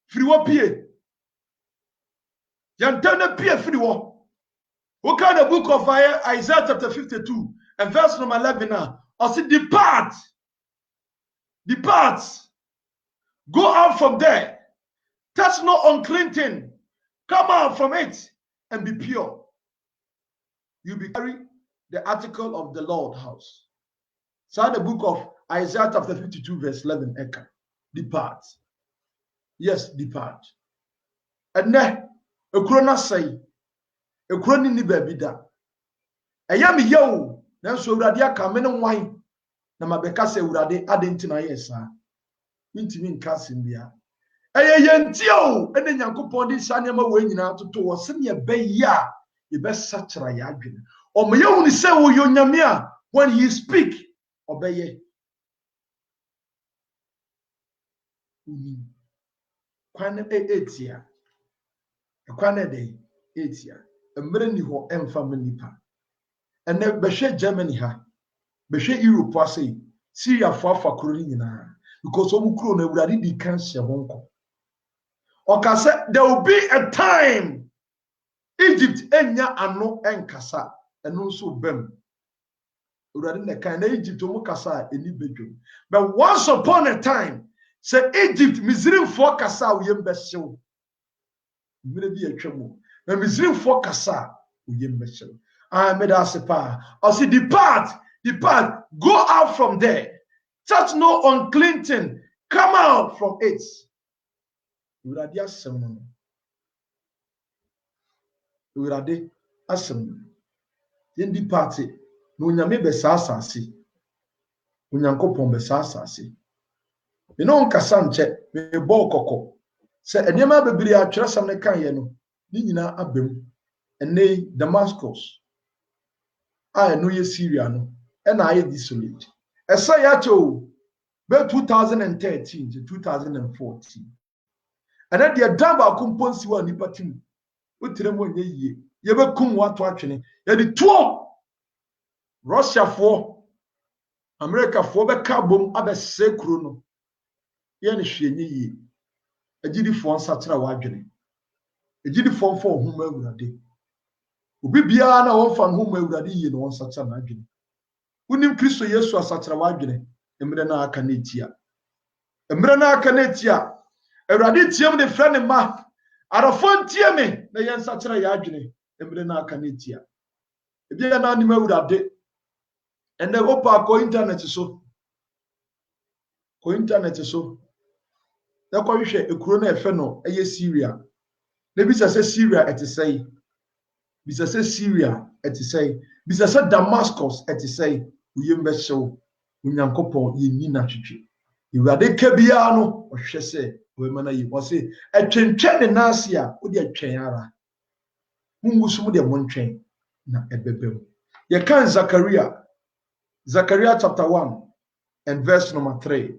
free wo pie yantana pie free wo kind the book of Isaiah chapter 52 and verse number 11 now I say depart go out from there, touch no unclean thing, come out from it and be pure. You be carry the article of the Lord house. So the book of Isaiah chapter 52 verse 11 eka. Depart. Yes, depart. And ne ekrona say ekroni ni baby da. Eya me yo na so urade aka me ne wan na mabeka se urade adenti na yesa. Intimi nka simbia. Eye yentio ene Nyankopon di sanema we nyina toto wo se ne be ya ye be sachara ya adwene. Omoye uni se wo yo nyame a when he speak obeye. Kwane etia. Kwane de etia. Emre ni ho emfa manipa. Ene behwe Germany ha. Behwe Europe ase. Syria fo afa kuro ni nyina. Because omu kuro na Awurade di kan hye honko. Oka say there will be a time Egypt enya ano enkasa eno so bem. Awurade na kan na Egypt omu kasa eni bedwom. But once upon a time say Egypt Misraim fo kasa uyem behyew. Mire bi atwam. Na Misraim fo kasa uyem behyew. Made us pa. Or say depart, go out from there. Touch no unclean thing, come out from it. Urade asem. Urade asem. Yendi party no nyame be saasase. Onyankopon be saasase. Me no nkasa nche me bo kokko. Se enema bebiri atweresam ne kan ye no, ni nyina abem. Ene Damascus. No ye Syria no. Na aye desolate. Esa ya cho be 2013 to 2014. And then the damba kumponsi wa nipa tim. Utiremo nye yie. Ye be kum watu atwene. Ye di tuo Russia for America for be kabom abe sekuro no. ye ne hwenye yi agidifo nsatra wadwene agidifo mfo ho ma awurade obi bia na wonfa ho ma awurade yi no nsatra na adwene unim Kristo Yesu asatra wadwene emre na aka na etia emre na aka na etia awurade tiam de frɛ ne ma arafo ntie me na yɛn nsatra ya adwene emre na aka na etia ebia na anim awurade ene opa ko internet so na kwa hwehwɛ ekuro na efe no eye Syria na bisa sɛ Syria etesɛi bisa sɛ Syria etesɛi bisa sɛ Damascus etesɛi uyem bɛhyew unyankopɔn yenni na twetwe iwurade ka bia no ɔhwɛ sɛ ɔbɛma na yi wɔse etwentwɛn ne naase a wode atwɛn ara mungusu mu de montwɛn na ɛbɛbɛm yɛ kan Zechariah chapter 1 and verse number 3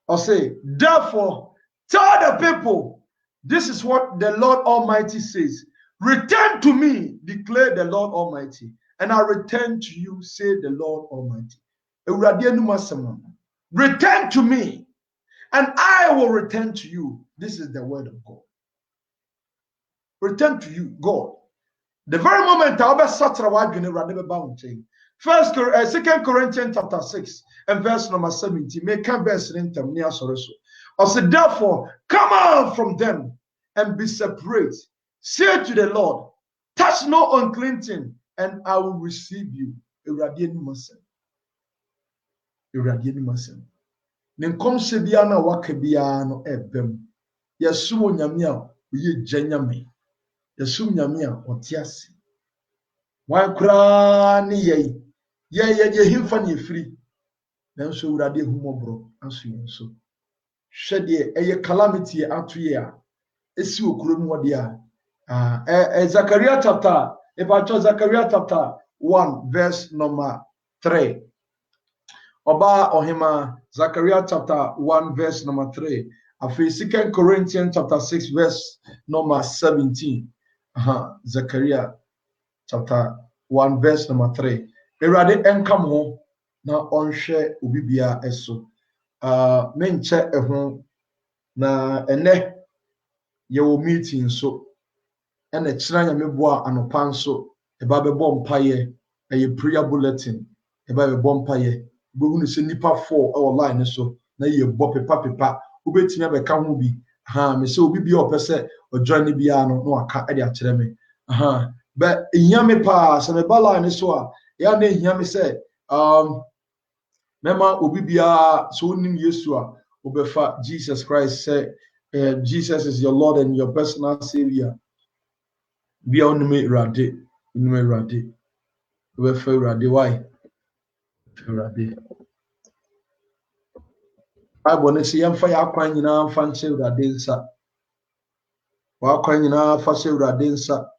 or say, therefore, tell the people, this is what the Lord Almighty says. Return to me, declare the Lord Almighty, and I return to you, say the Lord Almighty. Return to me, and I will return to you. This is the word of God. Return to you, God. The very moment I was saying, 2 Corinthians chapter 6 and verse number 17. Make a verse in them near Soroso. I said, therefore, come out from them and be separate. Say to the Lord, touch no unclean thing, and I will receive you. Iradieni masem. Nenkom sebia na wakabia no ebem. Yesumo nyamia uye janyame. Yesum nyamia otiasi. Wankra ni yei. Ye himfa ne free. Nanso urade humobro aso yenso. Hwede eye calamity atoye a esi okuro mu wode a Zechariah chapter 1 verse number 3. Oba ohima Zechariah chapter 1 verse number 3. Afi 2 Corinthians chapter 6 verse number 17. Zechariah chapter 1 verse number 3. Erade enkam ho na onhwe obibia eso. Menche eho na ene ye wo meeting so ene kyeranya meboa anopa nso eba bebo mpaye eye prayer bulletin eba bebo mpaye bo hunu se nipa 4 e online so na ye bo pepa obetimi abeka ho bi me se obibia opese ojoin bia no na aka e de akyere me but inyame pa se me line so a ya na inyame se mema obibia so nim Yesu a obefa Jesus Christ say Jesus is your Lord and your personal savior. Be on me rade obefa rade why rade Bible ne se yemfa ya kwan nyina mfa nche rade nsa wa kwan nyina fa se rade nsa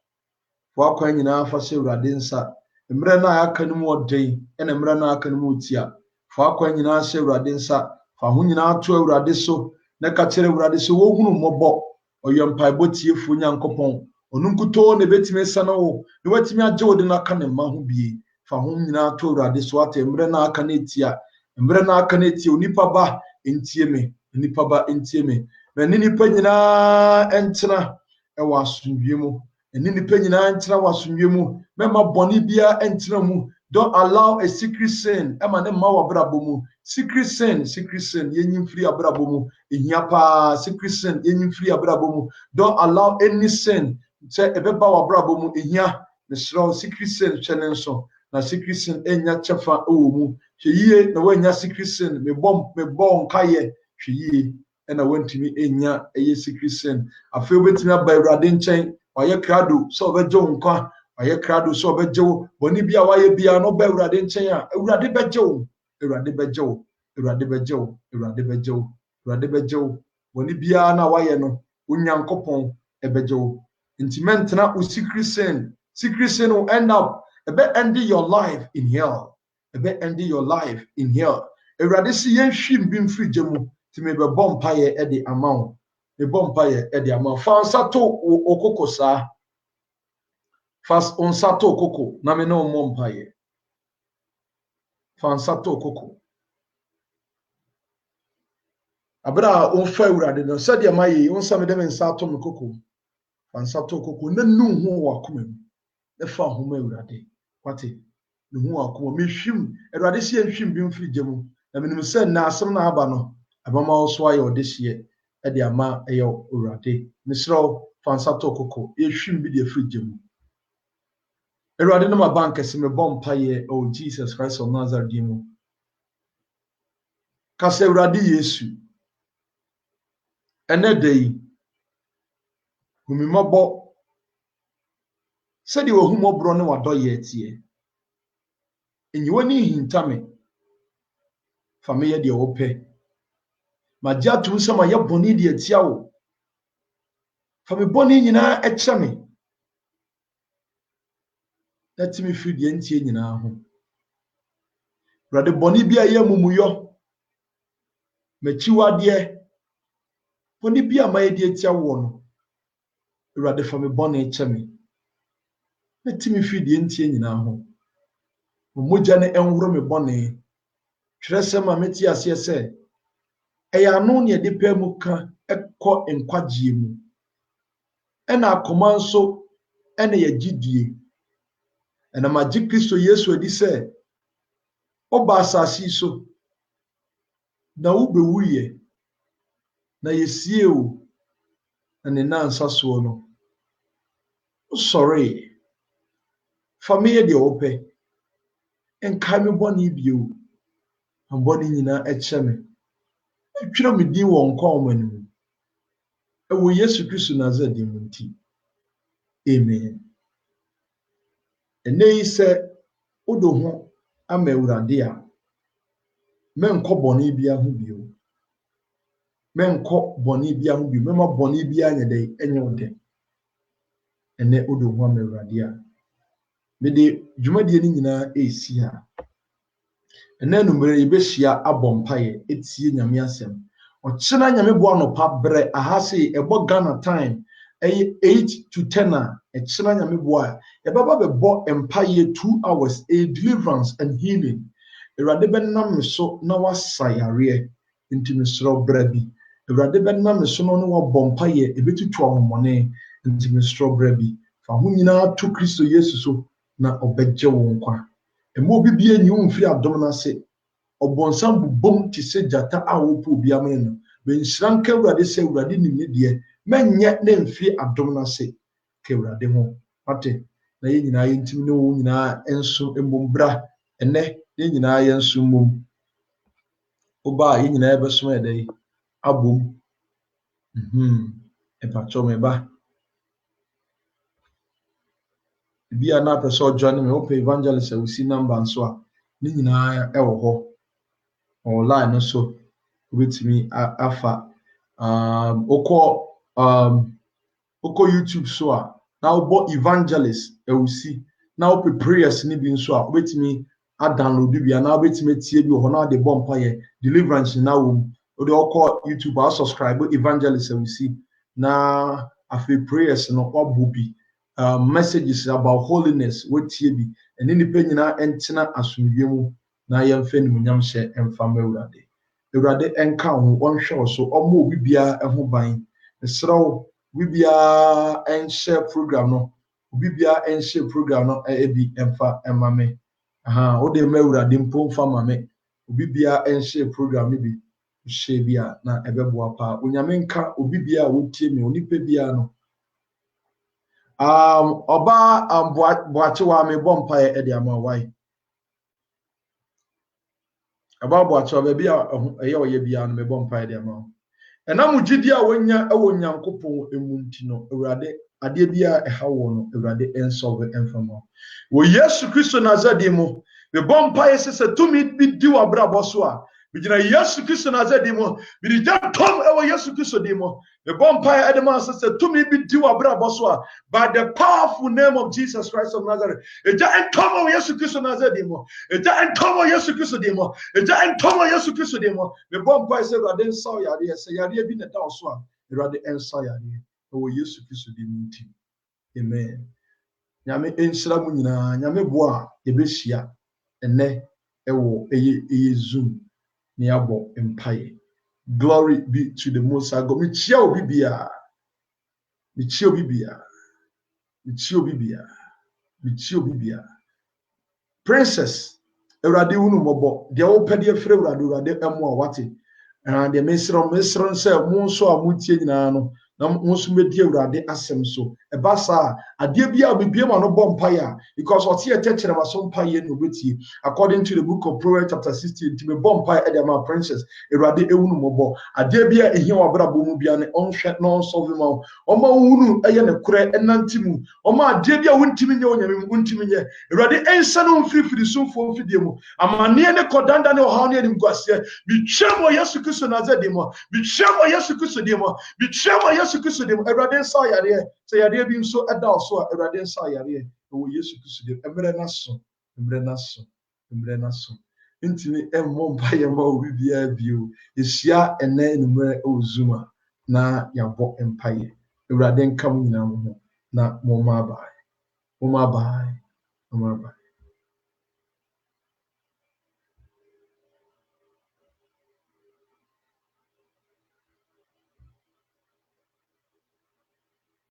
wa kwan nyina fa se rade nsa emre na aka no mu odei ena emre na aka no mu otia fa kwan nyina se rade nsa fa ho nyina to awurade so na ka kire awurade so wo hunu mmobɔ oyempa botiefo nyankopɔn onunkuto ne betime sana wo ne watime agye wo de na aka ne ma ho bie fa ho nyina to awurade so ate emre na aka na etia onipa ba entie me me ne nipa nyina entena e wa asundwe mu eni nipa nyina entena wa asundwe mu mema boni bia entena mu. Don't allow a secret sin ema ne ma wa brabo mu. Secret sin yenyim free abrabo mu ehia pa secret sin yenyim free abrabo mu. Don't allow any sin say ebeba wa brabo mu ehia ne sro secret sin chene nso na secret sin enya chefa ewo mu hweyie na wanya secret sin me bom nkaye hweyie ena wantimi enya eye secret sin afi obetimi aba awurade nchen waye krado so obejo nkwa waye krado so obejo boni bia waye bia no ba awurade nchen a awurade bejo boni bia na waye no onyankopon ebejo intimentna o secret sin will end up end your life in hell awurade si yen hwim bi mfiri gemu ti me be bompa ye e de amount me bompa ye e de amount fa nsato okoko sa fast on sato okoko na me no mompa ye fa nsato okoko abra on fa urade no said ya mayi on sa me dem nsa to me koko fansa to koko na nu ho wa koma mu e fa ho ma urade kwate ne ho wa koma me hwim urade sie nhwim bi mfiri gemu na menim se na asem na aba no abama wo so aye odehye e de ama eyo urade misro fansa to koko e hwim bi de afiri gemu urade no ma bank se me bom paye o Jesus Christ of Nazareth dimu kase urade Yesu ene dey humimabo sɛdeɛ wahumɔborɔ ne wadɔyɛ tie enyiwa ne hintame fa meyɛ deɛ wopɛ magye atom sɛ mayɛ bɔne deɛ atia wo fa me bɔne nyinaa ɛkyɛ me na timi firi deɛ ntie nyinaa ho Awurade bɔne bi a ɛyɛ amumuyɔ m'akyiwadeɛ bɔne bi a mayɛ deɛ atia wo no Awurade fa me bɔne kyɛ me na timi firi deɛ ntie nyinaa ho mogya ne ɛnhoro me bɔne twerɛ sɛm a mete aseɛ sɛ ɛyɛ ano ne yɛde pɛ mu ka ɛkɔ nkwagyeɛ mu ɛna akoma nso ɛna yɛgyidie ɛna magye Kristo Yesu adi sɛ ɔba asase yi so na wobɛwuyɛ na yɛsie o na ne nansa soɔ no wosɔree fa meyɛ deɛ wopɛ nkae me bɔne bio na bɔne nyinaa ɛkyɛ me ɛtwerɛ me din wɔ nkwa nwoma no mu ɛwɔ Yesu Kristo Nazareth din mu nti amen ɛnnɛ yi sɛ wodɔ ho ama Awurade a menkɔ bɔne bia ho bio menkɔ bɔne bia ho bio mema bɔne bia nyɛ dɛ ɛnyɛ wo dɛ ɛnnɛ wodɔ ho ama Awurade a mede dwumadie no nyinaa ɛsi ha ɛnnɛ numere yɛbɛhyia abɔ mpaeɛ ɛtie Nyame asɛm ɔkyena Nyame boa nɔpa berɛ aha se ɛbɔ Ghana time ɛyɛ 8 to 10 a ɛkyena Nyame boa yɛbɛba bɛbɔ mpaeɛ 2 hours a deliverance and healing Awurade bɛnam me so na wasa yareɛ nti mesrɛ bra bi Awurade bɛnam me so no ne wabɔ mpaeɛ ɛbɛtutu ahomɔne nti mesrɛ bra bi fa ho nyinaa to Kristo Yesu so na ɔbɛgye wo nkwa ɛma obi bia nyi wo mfiri adom no ase ɔbɔnsam bobom te sɛ gyata a wɔpɔ obi amene no menhyira nka Awurade sɛ Awurade nim ne deɛ mɛnyɛ ne mfiri adom no ase ka Awurade ho ate na yɛn nyinaa yɛntimi ne wo nyinaa nso mmom bra ɛnɛ yɛn nyinaa yɛnso mmom woba a yɛn nyinaa yɛbɛsom yɛ dɛ abom ɛpatwɔ me ba bia na apɛ sɛ ɔjoin me wopɛ evangelist a wosi number nso a ne nyinaa ɛwɔ hɔ online no so wobɛtumi afa wokɔ YouTube so a na wobɔ evangelist awusi na wopɛ prayers ne bi nso a wobɛtumi adownload bi na wobɛtumi atie bi wɔ hɔ na wode bɔ mpaeɛ deliverance na wɔ mu wode wokɔ YouTube a subscribe evangelist awusi na afei prayers no wabɔ bi messages about holiness watie bi ɛne nipa nyinaa ɛntena asomdwe mu na yɛmfa nimonyam hyɛ ɛmfa ma Awurade ɛnka ho ɔnhwɛ wo so ɔmo obi biara ɛho ban mesrɛ wo obi biara ɛnhyɛ program no obi biara ɛnhyɛ program no ɛbi ɛmfa ɛma me wode ma Awurade mpo mfa ma me obi biara ɛnhyɛ program no bi hyɛ bi a na ɛbɛboa paa onyame nka obi biara wotie me onipa biara no Oba Boachiwa me bɔ mpaeɛ ɛde ama wai Oba Boachiwa baabi a ɛyɛ ɔyɛ biara no me bɔ mpaeɛ de ama ɛna mo gyidi a wonya ɛwɔ Nyankopɔn emu nti no Awurade adeɛ biara ɛha wɔ no Awurade ɛnsɔwe ɛmfama wɔ Yesu Kristo Nazareth mu me bɔ mpaeɛ sɛ tumi bi di wɔ abrabɔ so a Bijina Yesu Kristo Nazareth mu birija tom ewo Yesu Kristo mu me bɔ mpaeɛ ɛde ma sɛ tumi bi di wɔ abrabɔ so a by the powerful name of Jesus Christ of Nazareth eja entom wɔ Yesu Kristo Nazareth mu eja entom wɔ Yesu Kristo mu eja entom wɔ Yesu Kristo mu me bɔ mpaeɛ sɛ Awurade nsa yare sɛ yare bi na da so a Awurade nsa yare wɔ Yesu Kristo mu nti amen nyame enhyira mu nyinaa nyame boa ebehyia ene ɛwɔ eye zoom ni abo empaye Glory be to the Most High God. Michia obibia. Michia obibia. Michia obibia. Michia obibia. Princess. Ewurade unu mobo. Dia opede efre ewurade emo awate. De mesron se mo nso a mutie nyina no. Na mo nso medi ewurade asem so. Eba sa ade bia obibia ma no bɔ mpae because ɔte ɛkyɛkyerɛ ma so mpae no betie. According to the book of Proverbs chapter 16, to be bɔ mpae de ma princess ewurade ewunu mobo. Ade bia ehia wabrabo mu bia ne ɔnhwɛ na ɔnsolve ma. Ɔma wunu ɛyɛ ne korɛ ɛnantimu. Ɔma ade bia wontimi nye onyame wontimi nye. Ewurade ensa no mfirifiri sumfo mfidie mu. Amane ne kodanda ne ɔhaw ne anim guase. Bitwam Yesu Kristo Nazareth mo. Bitwam Yesu Kristo de mo. Bitwam Yesu Kristo de mo. Ewurade nsa yare. Se yare bi nso ɛda ɔso a ewurade nsa yare. Ɛwɔ Yesu Kristo de. Emre na so. Emre na so. Emre na so. Ntimi ɛmmɔ mpa yɛ ma obi bia bio. Ehyia ɛnɛ enumere ɛwɔ Zuma na yɛabɔ mpa yɛ. Ewurade nka mo nyinaa ho na mo ma abae. Mo ma abae. Mo ma abae.